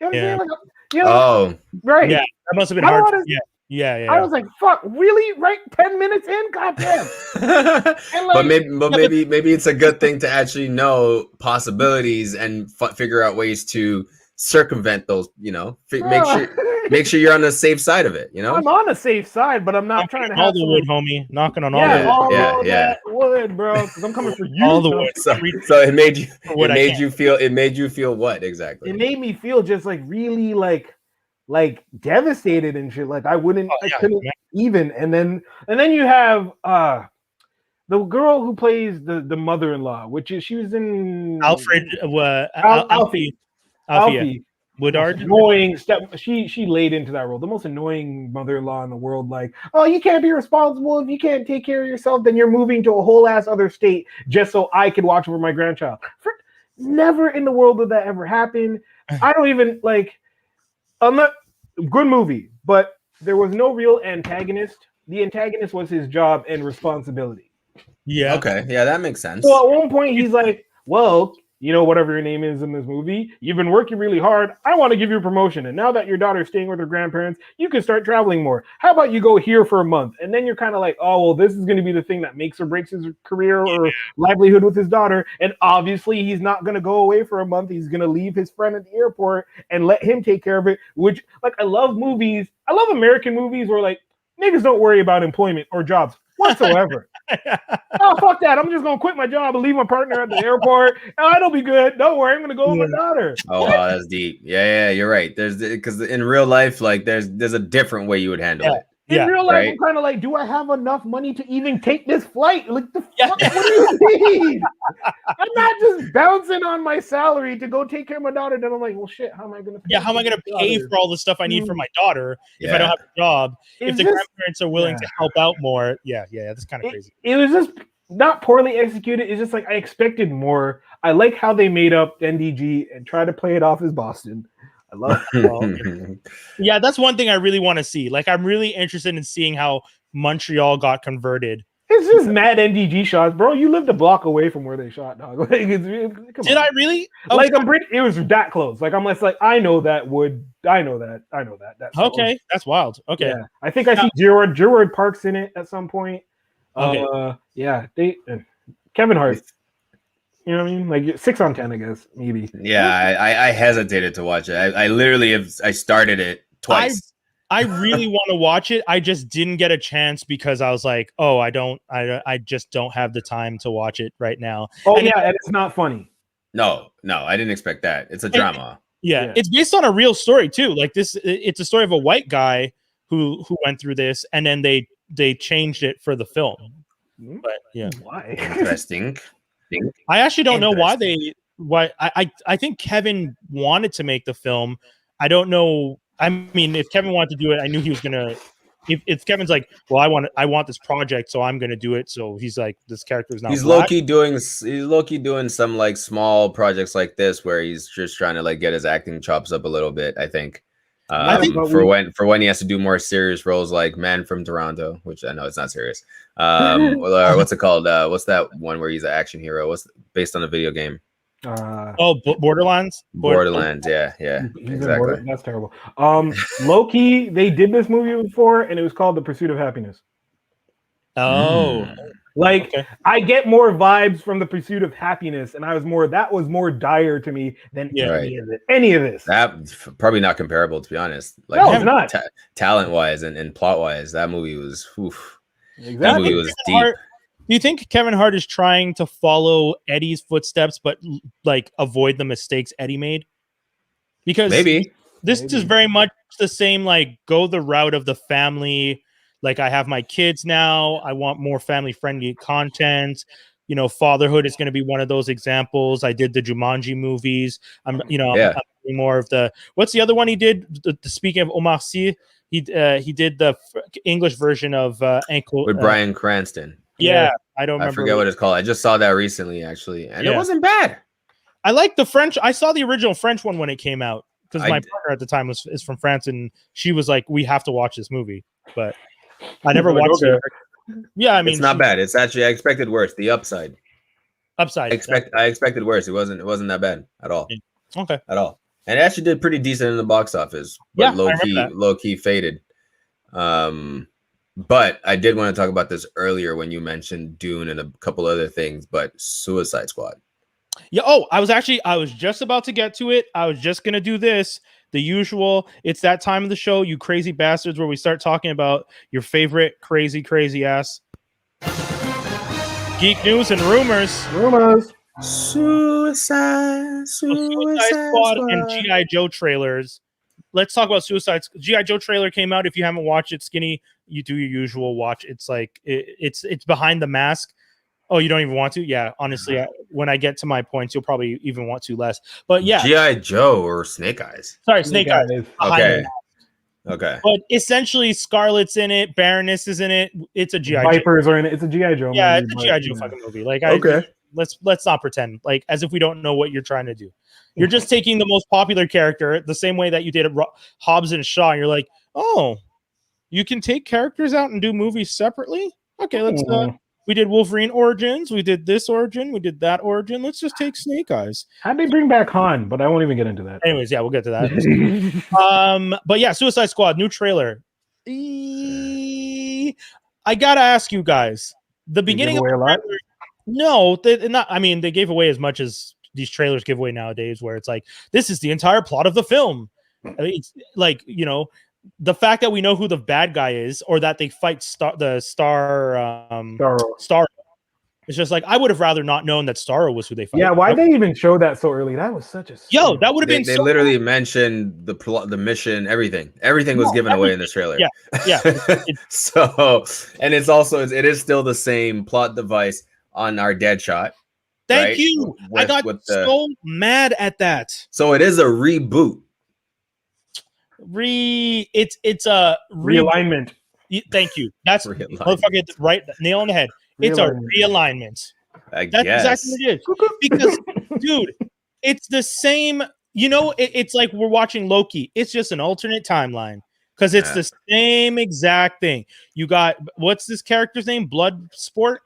You know what I'm saying? Like, you know, right? Yeah, that must have been hard. Yeah. I was like, "Fuck, really? Right? 10 minutes in? Goddamn!" But maybe it's a good thing to actually know possibilities and figure out ways to circumvent those. You know, make sure you're on the safe side of it. You know, I'm on the safe side, but I'm not trying to have all the wood, homie. Knocking on all that wood, bro. Because I'm coming for you. All the wood. So it made you feel what exactly? It made me feel just like really like devastated and shit. Like I couldn't even. And then you have the girl who plays the mother-in-law, which is she was in Alfie Woodard. Annoying step. She laid into that role. The most annoying mother-in-law in the world. Like, oh, you can't be responsible if you can't take care of yourself. Then you're moving to a whole ass other state just so I can watch over my grandchild. Never in the world did that ever happen. I don't even like. Good movie, but there was no real antagonist. The antagonist was his job and responsibility. Yeah. Okay. Yeah, that makes sense. So at one point, he's like, "Well, you know, whatever your name is in this movie, you've been working really hard. I want to give you a promotion. And now that your daughter's staying with her grandparents, you can start traveling more. How about you go here for a month?" And then you're kind of like, "Oh, well, this is going to be the thing that makes or breaks his career or livelihood with his daughter." And obviously, he's not going to go away for a month. He's going to leave his friend at the airport and let him take care of it, which, like, I love movies. I love American movies where, like, niggas don't worry about employment or jobs whatsoever. Oh, fuck that. I'm just going to quit my job and leave my partner at the airport. Oh, it'll be good. Don't worry. I'm going to go with my daughter. Oh, wow, that's deep. Yeah, you're right. Because in real life, like, there's a different way you would handle it. In real life, I'm kind of like, do I have enough money to even take this flight? Like, the fuck? What do you mean? I'm not just bouncing on my salary to go take care of my daughter. Then I'm like, well, shit, how am I going to pay? Yeah, how am I going to pay for all the stuff I need for my daughter if I don't have a job? If the grandparents are willing to help out more, that's kind of crazy. It was just not poorly executed. It's just like I expected more. I like how they made up NDG and try to play it off as Boston. I love it. Yeah, that's one thing I really want to see. Like, I'm really interested in seeing how Montreal got converted. It's just mad NDG shots, bro. You lived a block away from where they shot, dog. Like, Did I really? Like, it was that close. Like, I'm less like, I know that. That's okay, that's wild. Okay, yeah. I think I see Gerard Parks in it at some point. Okay. Kevin Hart. You know what I mean? Like 6 on 10, I guess, maybe. Yeah, I hesitated to watch it. I literally I started it twice. I really want to watch it. I just didn't get a chance because I was like, oh, I just don't have the time to watch it right now. Oh, and it's not funny. No, I didn't expect that. It's a drama. Yeah, it's based on a real story too. Like it's a story of a white guy who went through this, and then they changed it for the film. But yeah, why? Interesting. I actually don't know why I think Kevin wanted to make the film. I don't know. I mean, if Kevin wanted to do it, I knew he was gonna. If Kevin's like, well, I want this project, so I'm gonna do it. So he's like, this character is not. He's low-key doing some like small projects like this where he's just trying to like get his acting chops up a little bit. I think for when he has to do more serious roles like Man from Toronto, which I know it's not serious. What's it called? What's that one where he's an action hero? What's based on a video game? Borderlands. Borderlands, yeah, exactly. That's terrible. Loki, they did this movie before, and it was called The Pursuit of Happiness. Oh, I get more vibes from The Pursuit of Happiness, and that was more dire to me than any of this. That probably not comparable, to be honest. Like, no, it's not. Talent wise and plot wise, that movie was exactly. That movie was deep. Do you think Kevin Hart is trying to follow Eddie's footsteps, but like avoid the mistakes Eddie made? Because this is very much the same, like, go the route of the family. Like, I have my kids now. I want more family-friendly content. You know, Fatherhood is going to be one of those examples. I did the Jumanji movies. I'm more of the. What's the other one he did? Speaking of Omar Sy, He did the English version of Ankle with Bryan Cranston. Yeah, I don't remember. I forget what it's called. I just saw that recently, actually, and it wasn't bad. I like the French. I saw the original French one when it came out because my partner at the time is from France, and she was like, "We have to watch this movie," but I never watched it. Yeah, I mean, it's not bad. It's actually I expected worse. The upside. I expected worse. It wasn't that bad at all. Okay, at all, and it actually did pretty decent in the box office. But low key faded. But I did want to talk about this earlier when you mentioned Dune and a couple other things, but Suicide Squad. Yeah. Oh, I was just about to get to it. I was just gonna do this. The usual. It's that time of the show, you crazy bastards, where we start talking about your favorite crazy ass geek news and rumors. Suicide Squad and G.I. Joe trailers. Let's talk about G.I. Joe trailer came out. If you haven't watched it, Skinny, you do your usual watch. It's like it's behind the mask. Oh, you don't even want to? Yeah, honestly, when I get to my points, you'll probably even want to less. But yeah, G.I. Joe or Snake Eyes. Sorry, Snake Eyes. Okay. But essentially, Scarlet's in it. Baroness is in it. It's a G.I. Vipers are in it. It's a G.I. Joe. Yeah, it's a G.I. Joe fucking movie. Like, let's not pretend like as if we don't know what you're trying to do. You're just taking the most popular character the same way that you did Hobbs and Shaw. And you're like, oh, you can take characters out and do movies separately. Okay, let's. We did Wolverine Origins. We did this origin. We did that origin. Let's just take Snake Eyes. How'd they bring back Han? But I won't even get into that. Anyways, yeah, we'll get to that. But yeah, Suicide Squad, new trailer. I gotta ask you guys. The beginning of the trailer, no, not. I mean, they gave away as much as these trailers give away nowadays, where it's like, this is the entire plot of the film. It's like, the fact that we know who the bad guy is, or that they fight Star. It's just like, I would have rather not known that Starro was who they fight. Yeah, why they even show that so early? That was such a that would have been. They literally mentioned the plot, the mission, everything. Everything was given away in this trailer. Yeah. So, and it is still the same plot device on our Deadshot. Thank you. I got so mad at that. So it is a reboot. It's a realignment. Thank you. That's motherfucker, right nail on the head. It's a realignment. That's exactly what it is. Because dude, it's the same, it's like we're watching Loki. It's just an alternate timeline. Because it's the same exact thing. You got what's this character's name? Bloodsport?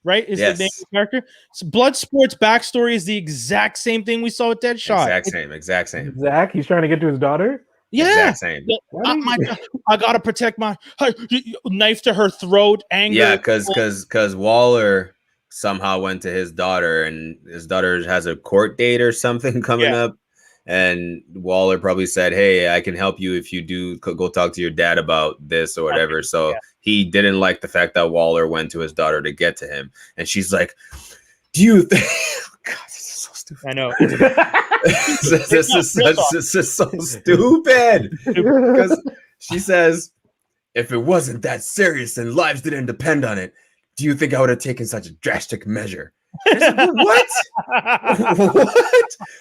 Right? Is the name of the character? So Bloodsport's backstory is the exact same thing we saw with Deadshot. Exact same. Zach, he's trying to get to his daughter? Yeah. Exact same. I gotta protect my knife to her throat, anger. Yeah, because Waller somehow went to his daughter, and his daughter has a court date or something coming up. And Waller probably said, hey, I can help you if you do go talk to your dad about this or whatever. So he didn't like the fact that Waller went to his daughter to get to him. And she's like, do you think... God, this is so stupid. I know. This is so stupid. Because she says, if it wasn't that serious and lives didn't depend on it, do you think I would have taken such a drastic measure? What?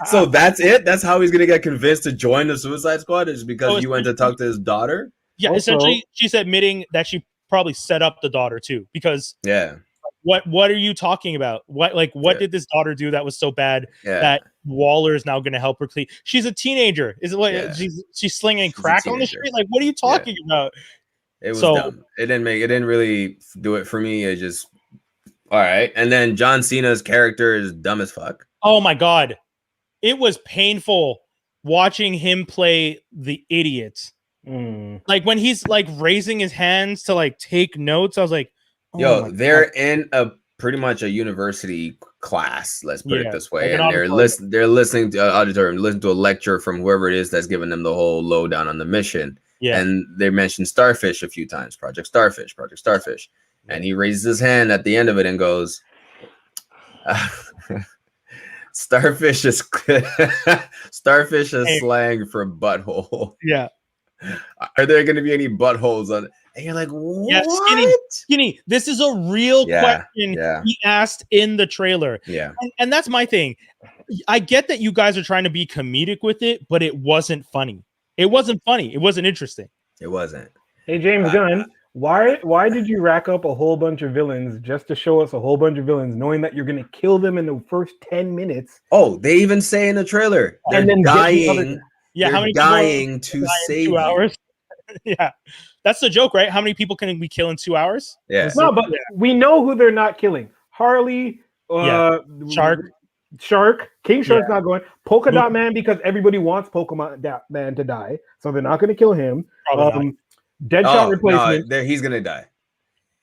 So that's it? That's how he's gonna get convinced to join the Suicide Squad? Is because you went to talk to his daughter? Yeah, essentially she's admitting that she probably set up the daughter too. Because what are you talking about? What did this daughter do that was so bad that Waller is now gonna help her clean? She's a teenager. Is it like she's slinging crack on the street? Like, what are you talking about? It was dumb. It didn't really do it for me. It just all right. And then John Cena's character is dumb as fuck. Oh my God. It was painful watching him play the idiot. Like when he's like raising his hands to like take notes, I was like, they're in a pretty much a university class, let's put it this way. Like and they're listening to auditorium, listen to a lecture from whoever it is that's giving them the whole lowdown on the mission. Yeah. And they mentioned Starfish a few times, Project Starfish. And he raises his hand at the end of it and goes, Starfish is slang for butthole. Yeah. Are there going to be any buttholes on it? And you're like, what? Yeah, Skinny, this is a real question he asked in the trailer. Yeah. And that's my thing. I get that you guys are trying to be comedic with it, but it wasn't funny. It wasn't funny. It wasn't interesting. It wasn't. Hey, James Gunn, why did you rack up a whole bunch of villains just to show us a whole bunch of villains, knowing that you're going to kill them in the first 10 minutes? Oh, they even say in the trailer they're dying. Yeah, they're dying to save 2 hours. Yeah, that's the joke, right? How many people can we kill in 2 hours? Yeah, no, but we know who they're not killing. Harley, Shark, King Shark's not going. Polka Dot Man, because everybody wants Polka Dot Man to die, so they're not going to kill him. Deadshot replacement. No, he's gonna die.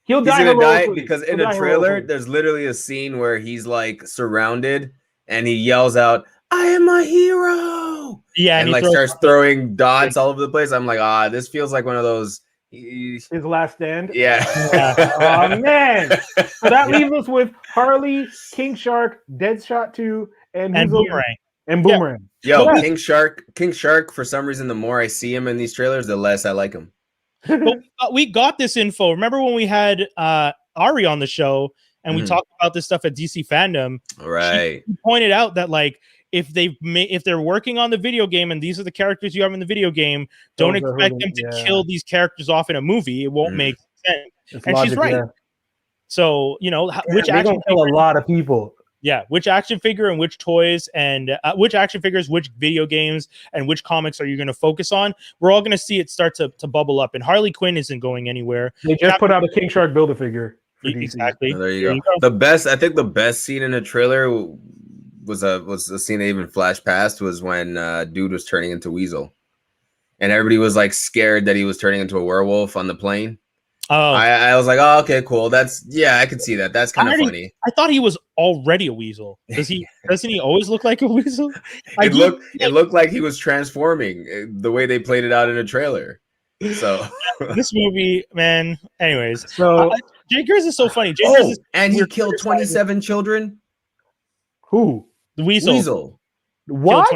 He's gonna die because in the trailer, there's literally a scene where he's like surrounded and he yells out, "I am a hero!" Yeah, and like starts throwing dots all over the place. I'm like, this feels like one of those. His last stand. Yeah. Oh man. So that leaves us with Harley, King Shark, Deadshot 2, and Boomerang. And Boomerang. Yo, King Shark. For some reason, the more I see him in these trailers, the less I like him. But we got this info. Remember when we had Ari on the show and we talked about this stuff at DC Fandom? Right. She pointed out that like if they're working on the video game and these are the characters you have in the video game, don't expect them to kill these characters off in a movie. It won't make sense. It's and she's right. Yeah. So which action kill a lot of people. Yeah, which action figure and which toys and which action figures, which video games and which comics are you going to focus on? We're all going to see it start to bubble up. And Harley Quinn isn't going anywhere. They just put out a King Shark Build-A-Figure. Exactly. Oh, there you go. I think the best scene in the trailer was a scene that even flashed past was when dude was turning into Weasel, and everybody was like scared that he was turning into a werewolf on the plane. Oh, I was like, oh, okay, cool. I could see that. That's kind of funny. I thought he was already a weasel. Doesn't he always look like a weasel? It looked like he was transforming the way they played it out in a trailer. So this movie, man. Anyways, so Jay Gers is so funny. And he killed 27 children. Who? The Weasel. What?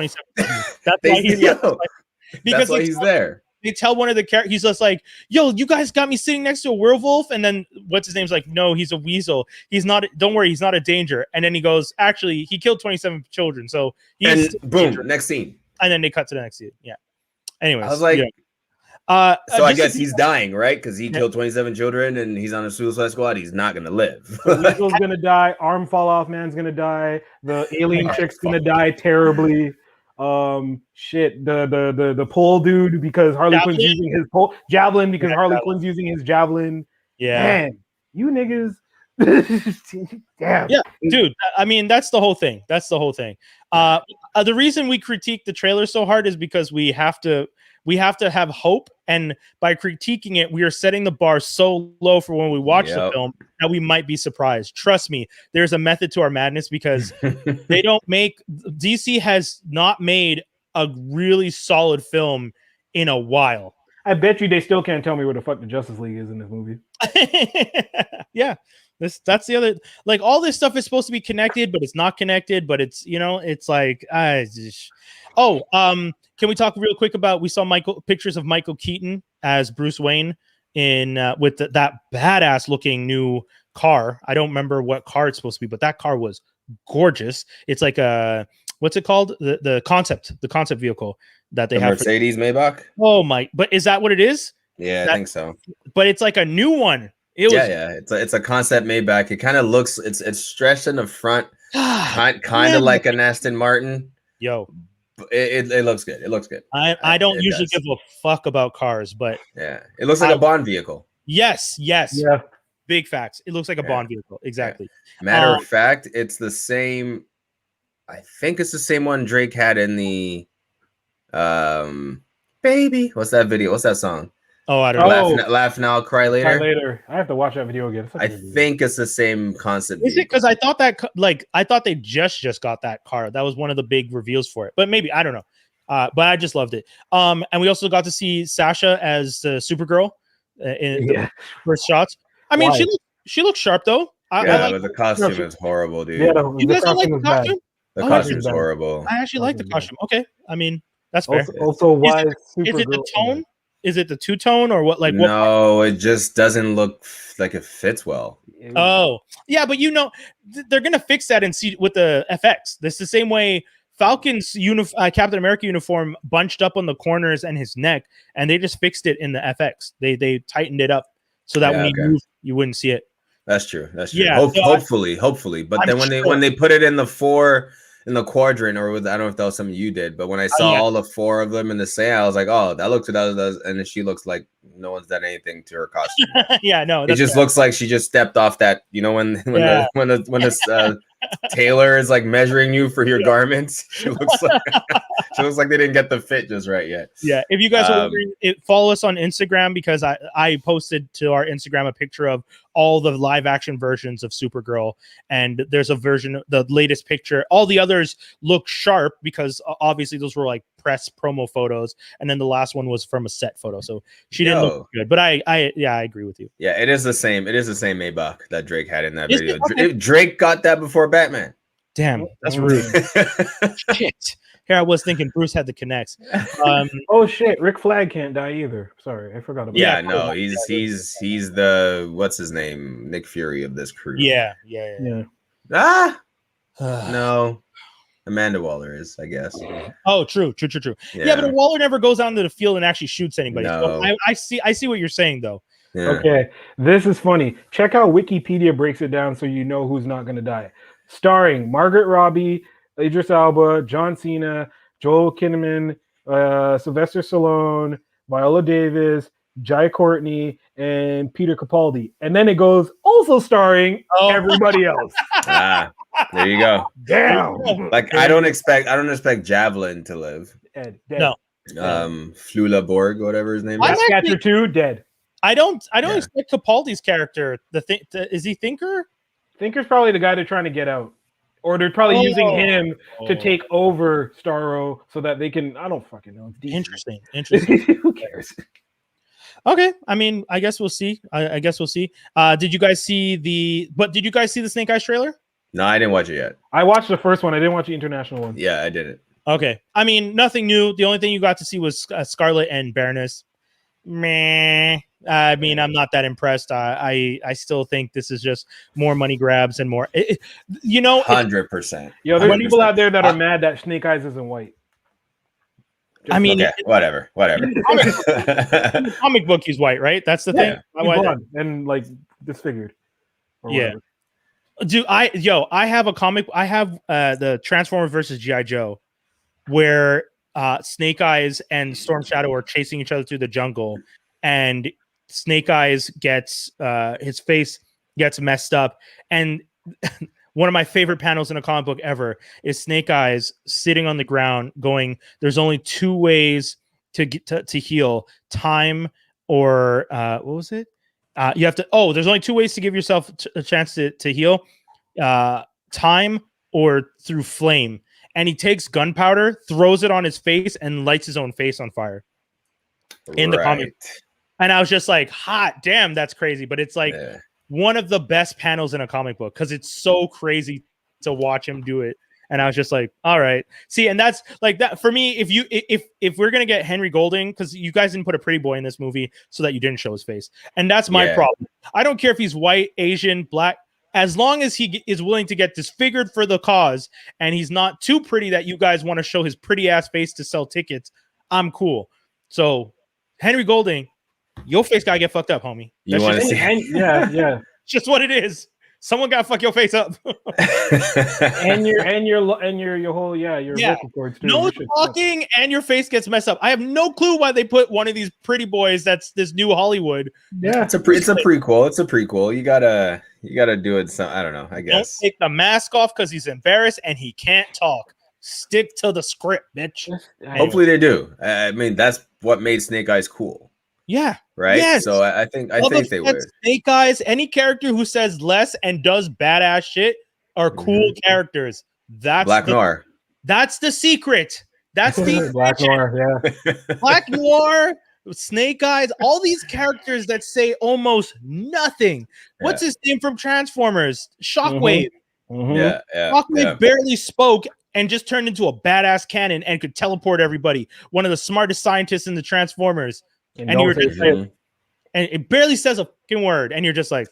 That's why he's there. They tell one of the characters, he's just like, yo, you guys got me sitting next to a werewolf. And then what's his name's like, no, he's a weasel. He's not, don't worry, he's not a danger. And then he goes, actually, he killed 27 children. So he's boom, next scene. And then they cut to the next scene. Yeah. Anyways. I was like, so I guess he's dying, right? Because he killed 27 children and he's on a Suicide Squad. He's not going to live. The weasel's going to die. Arm fall off man's going to die. The alien chick's going to die terribly. The pole dude because Harley Quinn's using his pole javelin because Harley Quinn's using his javelin. Yeah, man, you niggas. Damn. Yeah, dude. I mean, that's the whole thing. The reason we critique the trailer so hard is because we have to have hope, and by critiquing it, we are setting the bar so low for when we watch the film that we might be surprised. Trust me, there's a method to our madness because DC has not made a really solid film in a while. I bet you they still can't tell me where the fuck the Justice League is in this movie. Yeah. That's the other, like, all this stuff is supposed to be connected, but it's not connected, but it's, it's like, can we talk real quick about, we saw pictures of Michael Keaton as Bruce Wayne in with that badass looking new car. I don't remember what car it's supposed to be, but that car was gorgeous. It's like what's it called? The concept vehicle that they have. Mercedes Maybach. Oh my, but is that what it is? Yeah, I think so. But it's like a new one. It's a concept Maybach. It kind of looks, it's stretched in the front, kind of like an Aston Martin. Yo, it looks good. It looks good. I don't usually give a fuck about cars, but yeah, it looks like a Bond vehicle. Yes. Yeah. Big facts. It looks like a Bond vehicle. Exactly. Yeah. Matter of fact, it's the same. I think it's the same one Drake had in the Baby. What's that video? What's that song? Oh, I don't know. Laugh now, cry later. Cry later. I have to watch that video again. I think it's the same concept. Is it? Because I thought they just got that car. That was one of the big reveals for it. But maybe, I don't know. But I just loved it. And we also got to see Sasha as Supergirl in the first shots. I mean, she looks sharp though. But the costume is horrible, dude. Yeah, you guys don't like the costume? The costume's horrible. I actually like the costume. Okay, I mean that's fair. Also, why is it the tone? Is it the two-tone or what? Like, no, it just doesn't look like it fits well. Oh, yeah, but they're gonna fix that and see with the FX. This is the same way Falcon's Captain America uniform bunched up on the corners and his neck, and they just fixed it in the FX. They tightened it up so that when he moved, you wouldn't see it. That's true. That's true. Yeah, Hopefully. But then when they put it in the 4 in the quadrant, or I don't know if that was something you did, but when I saw all the 4 of them in the same, I was like, oh, that looks and then she looks like no one's done anything to her costume. Yeah, no, it just looks like she just stepped off that. You know, when the tailor is like measuring you for your garments, she looks like they didn't get the fit just right yet. Yeah, if you guys are wondering, follow us on Instagram, because I posted to our Instagram a picture of all the live action versions of Supergirl, and there's a version, the latest picture. All the others look sharp because obviously those were like press promo photos, and then the last one was from a set photo, so she didn't look good. But I agree with you. Yeah, it is the same Maybach that Drake had in that video. Okay. Drake got that before Batman. Damn, that's rude. Shit. Here I was thinking Bruce had the connects. Oh shit, Rick Flag can't die either. Sorry, I forgot about that. Yeah, no, he's the what's his name? Nick Fury of this crew. Yeah. No. Amanda Waller is, I guess. Oh, true. Yeah, but Waller never goes out into the field and actually shoots anybody. No. So I see what you're saying, though. Yeah. Okay, this is funny. Check out Wikipedia breaks it down so you know who's not going to die. Starring Margaret Robbie, Idris Elba, John Cena, Joel Kinnaman, Sylvester Stallone, Viola Davis, Jai Courtney, and Peter Capaldi. And then it goes also starring everybody else. There you go. Damn. Like I don't expect Javelin to live. Dead. No. Flula Borg, whatever his name is. Catcher 2, dead. I don't expect Capaldi's character. Is he Thinker? Thinker's probably the guy they're trying to get out. Or they're probably using him to take over Starro so that they can. I don't fucking know. Interesting. Who cares? Okay, I mean, I guess we'll see. I guess we'll see. Did you guys see the Snake Eyes trailer? No, I didn't watch it yet. I watched the first one. I didn't watch the international one. Yeah, I didn't. Okay, I mean, nothing new. The only thing you got to see was Scarlet and Baroness. Meh. I mean, I'm not that impressed. I still think this is just more money grabs and more. 100%. Yo, there's people out there that are mad that Snake Eyes isn't white. I mean, whatever. Comic book, he's white, right? That's the thing. He's blonde and like disfigured. Yeah. Dude, I have a comic. I have the Transformers versus G.I. Joe, where Snake Eyes and Storm Shadow are chasing each other through the jungle, and Snake Eyes gets his face gets messed up, and one of my favorite panels in a comic book ever is Snake Eyes sitting on the ground going, there's only 2 ways to get to heal: time or what was it? You have to there's only 2 ways to give yourself a chance to heal: time or through flame. And he takes gunpowder, throws it on his face, and lights his own face on fire in the comic. And I was just like, hot damn, that's crazy. But it's like one of the best panels in a comic book because it's so crazy to watch him do it. And I was just like, all right. See, and that's like that for me. If we're gonna get Henry Golding, because you guys didn't put a pretty boy in this movie so that you didn't show his face. And that's my problem. I don't care if he's white, Asian, black, as long as he is willing to get disfigured for the cause and he's not too pretty that you guys want to show his pretty ass face to sell tickets, I'm cool. So Henry Golding, your face gotta get fucked up, homie. You want to see? Yeah. Just what it is. Someone gotta fuck your face up. and your whole your vocal cords too. No talking and your face gets messed up. I have no clue why they put one of these pretty boys that's this new Hollywood. Yeah, it's a prequel. It's a prequel. You gotta do it. So I don't know. I guess don't take the mask off because he's embarrassed and he can't talk. Stick to the script, bitch. Hopefully they do. I mean, that's what made Snake Eyes cool. Yeah. Right. Yes. So I think they would. Snake Eyes, any character who says less and does badass shit are cool characters. That's Black Noir. That's the secret. That's the Black Noir. Yeah. Black Noir, Snake Eyes, all these characters that say almost nothing. What's his name from Transformers? Shockwave. Yeah. Shockwave barely spoke and just turned into a badass cannon and could teleport everybody. One of the smartest scientists in the Transformers. And you were just and it barely says a fucking word, and you're just like,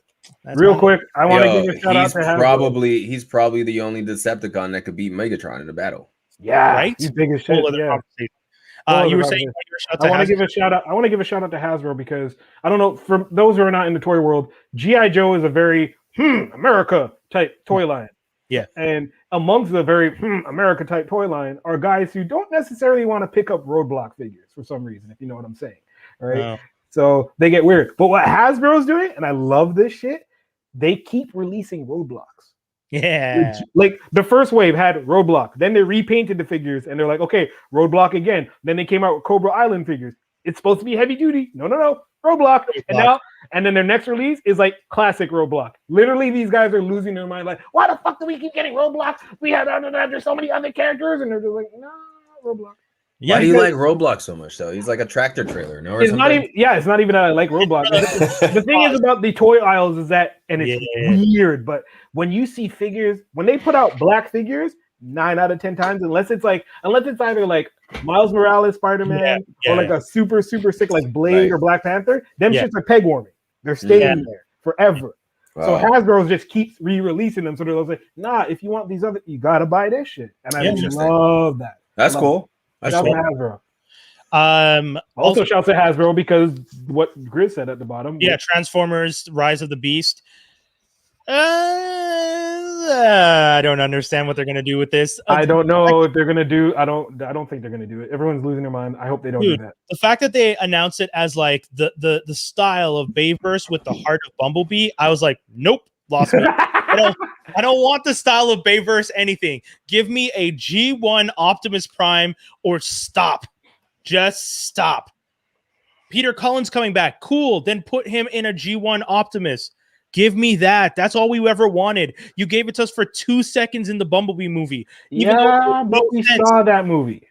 real quick, I want to give a shout out to he's probably the only Decepticon that could beat Megatron in a battle. Yeah, right? he's big as shit. Yeah. You were saying I want to give a shout out. I want to give a shout out to Hasbro because I don't know, for those who are not in the toy world, G.I. Joe is a very America type toy line. Yeah. And amongst the very America type toy line are guys who don't necessarily want to pick up Roadblock figures for some reason, if you know what I'm saying. All right. No. So they get weird. But what Hasbro's doing, and I love this shit, they keep releasing Roadblocks. Yeah. Like the first wave had Roadblock. Then they repainted the figures and they're like, okay, Roadblock again. Then they came out with Cobra Island figures. It's supposed to be heavy duty. No. Roadblock. And then their next release is like classic Roadblock. Literally, these guys are losing their mind. Like, why the fuck do we keep getting Roadblock? We have there's so many other characters, and they're just like, no, Roadblock. Yeah, why do you like Roblox so much though? He's like a tractor trailer, no? It's not even. Yeah, it's not even that I like Roblox. The thing is about the toy aisles is that, and it's weird, but when you see figures, when they put out black figures, 9 out of 10 times, unless it's either like Miles Morales Spider-Man or like a super sick like Blade or Black Panther, them shits are peg warming. They're staying there forever. Wow. So Hasbro just keeps re-releasing them. So they're like, nah, if you want these other, you gotta buy this shit, and I love that. That's cool. That's cool. Hasbro. Also shouts at Hasbro because what Grizz said at the bottom. Yeah, Transformers: Rise of the Beast. I don't understand what they're gonna do with this. I don't know if they're gonna do. I don't think they're gonna do it. Everyone's losing their mind. I hope they don't do that. The fact that they announce it as like the style of Bayverse with the heart of Bumblebee, I was like, nope, lost me. I don't want the style of Bayverse anything. Give me a G1 Optimus Prime or stop. Just stop. Peter Cullen's coming back. Cool. Then put him in a G1 Optimus. Give me that. That's all we ever wanted. You gave it to us for 2 seconds in the Bumblebee movie. But we saw that movie.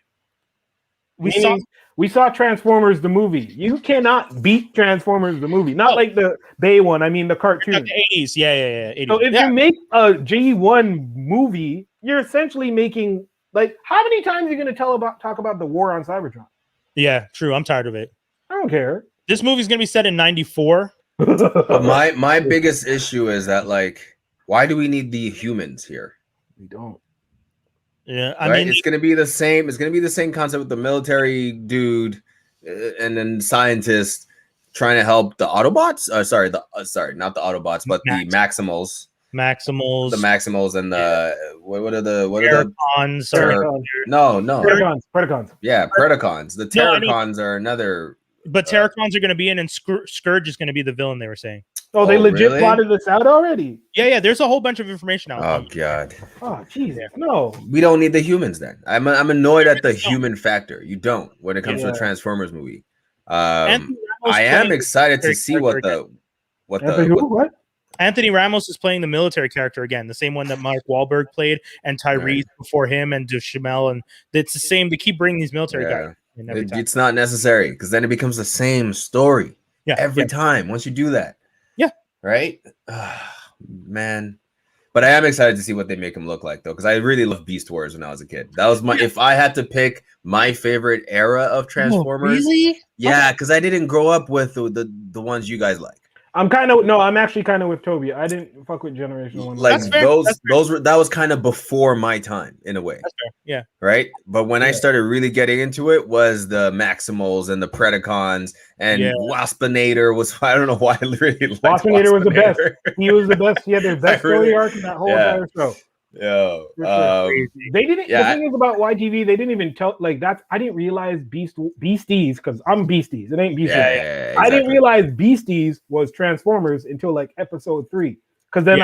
We saw Transformers the movie. You cannot beat Transformers the movie. Not like the Bay one. I mean the cartoon. The 80s. Yeah. 80s. So if you make a G1 movie, you're essentially making like how many times are you going to talk about the war on Cybertron? Yeah, true. I'm tired of it. I don't care. This movie's going to be set in 94. But my biggest issue is that like, why do we need the humans here? We don't. Yeah, I mean, it's gonna be the same. It's gonna be the same concept with the military dude and then scientist trying to help the Autobots. Not the Autobots, but the Maximals. The Maximals and the what are the Predacons? No. Predacons. Yeah, Predacons. The Terracons are another. But Terracons are going to be in, and Scourge is going to be the villain. They were saying. Oh, they legit plotted this out already. Yeah. There's a whole bunch of information out. Oh God. Oh jeez. No. We don't need the humans then. I'm annoyed at the human factor. You don't when it comes to the Transformers movie. I am excited to see what Anthony Ramos is playing the military character again, the same one that Mark Wahlberg played, and Tyrese before him, and Duhamel, and it's the same. They keep bringing these military guys. It's not necessary because then it becomes the same story every time once you do that. Yeah. Right? Man. But I am excited to see what they make him look like though, because I really loved Beast Wars when I was a kid. That was if I had to pick my favorite era of Transformers. Oh, really? Yeah, because I didn't grow up with the ones you guys like. I'm actually kind of with Toby. I didn't fuck with Generation 1. Like that was kind of before my time in a way. That's fair. Yeah. Right? But when I started really getting into it was the Maximals and the Predacons and Waspinator was, I don't know why I really liked Waspinator was the best. He was the best. He had the best story arc in that whole entire show. Yo, they didn't. The thing is about YTV, they didn't even tell like that. I didn't realize Beasties because I'm Beasties. It ain't Beasties. Exactly. I didn't realize Beasties was Transformers until like episode 3. Because then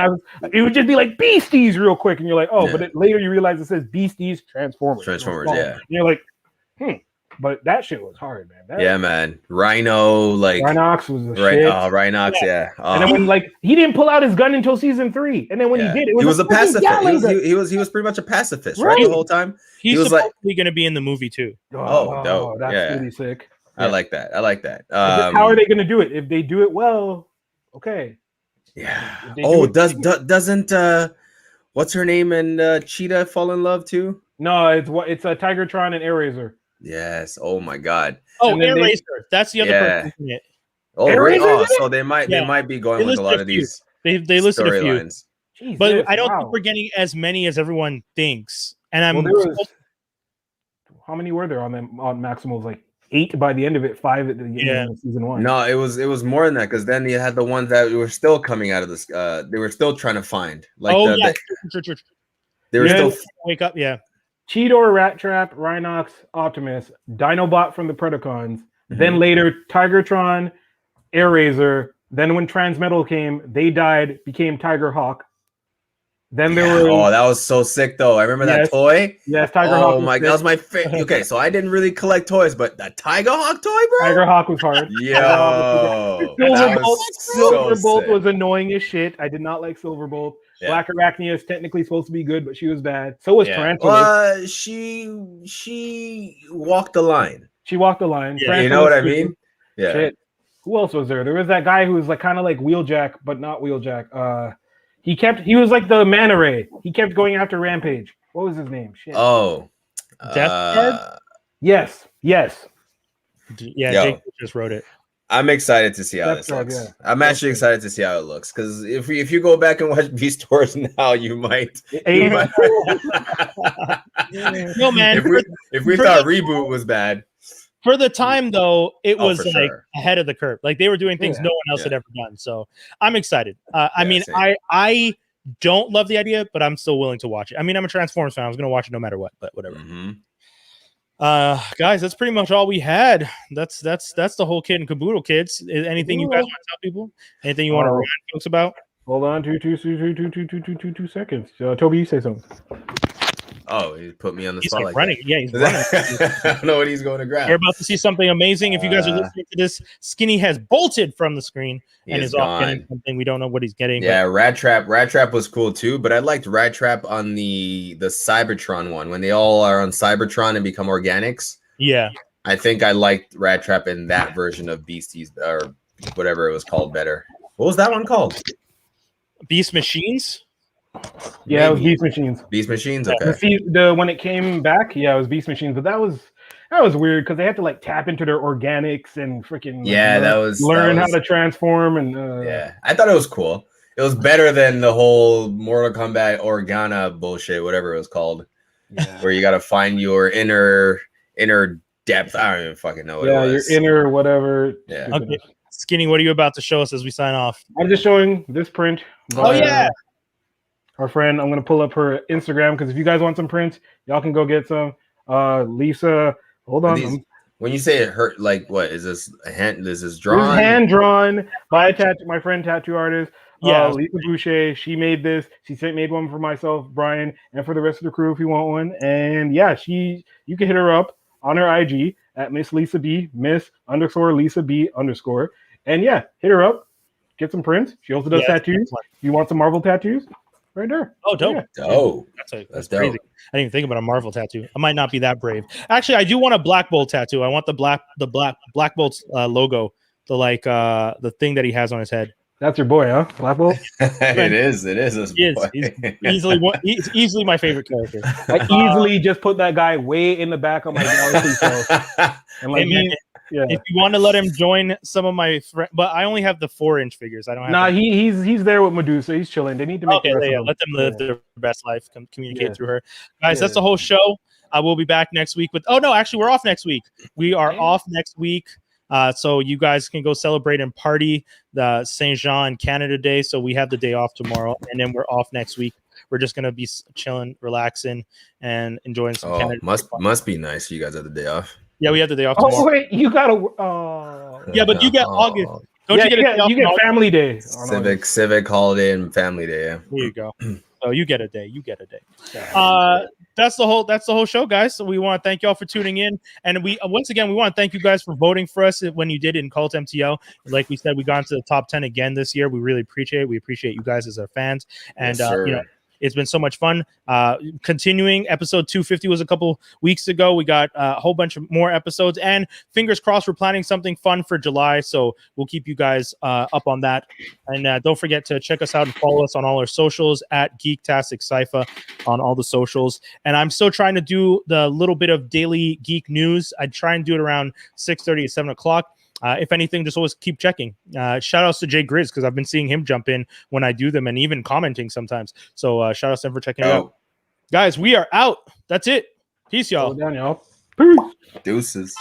it would just be like Beasties real quick, and you're like, oh, but later you realize it says Beasties Transformers. And you're like, But that shit was hard, man. Man. Rhino, like Rhinox was the shit. Rhinox, And then when like he didn't pull out his gun until season 3, and then when he did, he was a pacifist. He was pretty much a pacifist, right? The whole time. He's supposedly going to be in the movie too. Dope. That's pretty sick. I like that. How are they going to do it? If they do it well, okay. Yeah. Doesn't what's her name and Cheetah fall in love too? No, it's a Tigertron and Airazor. Yes. Oh my God. Oh, Airazor. That's the other person. Yeah. So they might be going with a lot of these. They listed a few, Jesus, but I don't think we're getting as many as everyone thinks. And How many were there on them on Maximals? Like 8 by the end of it, 5 at the beginning of season 1. No, it was more than that, because then you had the ones that were still coming out of this. They were still trying to find. Like they were still wake up. Yeah. Cheetor, Rat Trap, Rhinox, Optimus, Dinobot from the Predacons. Then later Tigertron, Air Razor. Then when Transmetal came, they died, became Tiger Hawk. Then there was... Oh, that was so sick, though. I remember that toy. Yes, Tiger Hawk. Oh, my God. That was my favorite. Okay, so I didn't really collect toys, but that Tiger Hawk toy, bro? Tiger Hawk was hard. Yo. Silverbolt was annoying as shit. I did not like Silverbolt. Yeah. Black Arachnia is technically supposed to be good, but she was bad. So was Tarantula. She walked the line. She walked the line. Yeah, you know what I mean? Yeah. Shit. Who else was there? There was that guy who was like kind of like Wheeljack, but not Wheeljack. He was like the Manta Ray. He kept going after Rampage. What was his name? Shit. Oh. Death Guard? Yes. Yeah, Jake just wrote it. I'm excited to see how this looks. Yeah. I'm actually excited to see how it looks, because if you go back and watch Beast Wars now, you might. No, man. If we thought Reboot was bad. For the time, though, it was like ahead of the curve. Like they were doing things no one else had ever done. So I'm excited. I mean, I don't love the idea, but I'm still willing to watch it. I mean, I'm a Transformers fan. I was going to watch it no matter what, but whatever. Guys, that's pretty much all we had. That's the whole kid and caboodle, kids. Anything you guys want to tell people? Anything you want to remind folks about? Hold on, 2 seconds. Toby, you say something. Oh, he put me on the he's spot. Like running. Yeah, he's running. I don't know what he's going to grab. You're about to see something amazing. If you guys are listening to this, Skinny has bolted from the screen and is off getting something. We don't know what he's getting. Yeah, Rat Trap was cool too, but I liked Rat Trap on the Cybertron one, when they all are on Cybertron and become organics. Yeah. I think I liked Rat Trap in that version of Beasties, or whatever it was called, better. What was that one called? Beast Machines? Yeah, it was Beast Machines. Beast Machines, okay. When it came back, it was Beast Machines, but that was weird because they had to like tap into their organics and freaking learn how to transform and I thought it was cool. It was better than the whole Mortal Kombat Organa bullshit, whatever it was called, where you got to find your inner depth. I don't even fucking know what it was. Your inner whatever. Yeah. Okay. Skinny, what are you about to show us as we sign off? I'm just showing this print. Our friend, I'm gonna pull up her Instagram because if you guys want some prints, y'all can go get some. Lisa, hold on. When you say it hurt, like what is this? This is drawn. This is hand drawn by my friend tattoo artist. Lisa Boucher. She made this. She made one for myself, Brian, and for the rest of the crew if you want one. And you can hit her up on her IG at Miss Lisa B, Miss_Lisa B_. And hit her up. Get some prints. She also does tattoos. If you want some Marvel tattoos? Right there. Oh, dope. Yeah. Dope. That's crazy. I didn't even think about a Marvel tattoo. I might not be that brave. Actually, I do want a Black Bolt tattoo. I want the Black Bolt's logo, the thing that he has on his head. That's your boy, huh? Black Bolt? It is. He's easily my favorite character. I easily just put that guy way in the back of my galaxy shelf. And if you want to let him join some of my friends, but I only have the 4-inch figures. I don't have. He's there with Medusa. He's chilling. They need to make let them live their best life. Communicate through her, guys. That's the whole show. I will be back next week with. Oh no, actually, we're off next week. We are off next week. So you guys can go celebrate and party the Saint Jean Canada Day. So we have the day off tomorrow, and then we're off next week. We're just gonna be chilling, relaxing, and enjoying some Canada. Must be nice. You guys have the day off. Yeah, we have the day off tomorrow. Oh wait, you gotta. Yeah, but you get August. You get Family Day. Civic holiday and Family Day. Yeah. There you go. So you get a day. That's the whole show, guys. So we want to thank y'all for tuning in, and we want to thank you guys for voting for us when you did in Cult MTL. Like we said, we got into the top 10 again this year. We really appreciate it. We appreciate you guys as our fans, and it's been so much fun. Continuing, episode 250 was a couple weeks ago. We got a whole bunch of more episodes, and fingers crossed, we're planning something fun for July. So we'll keep you guys up on that. And don't forget to check us out and follow us on all our socials at Geektastic Cypher on all the socials. And I'm still trying to do the little bit of daily geek news. I try and do it around 6:30 to 7 o'clock. If anything, just always keep checking. Shout outs to Jay Grizz because I've been seeing him jump in when I do them and even commenting sometimes. So shout outs to him for checking it out. Guys, we are out. That's it. Peace, y'all. Down, y'all. Peace. Deuces.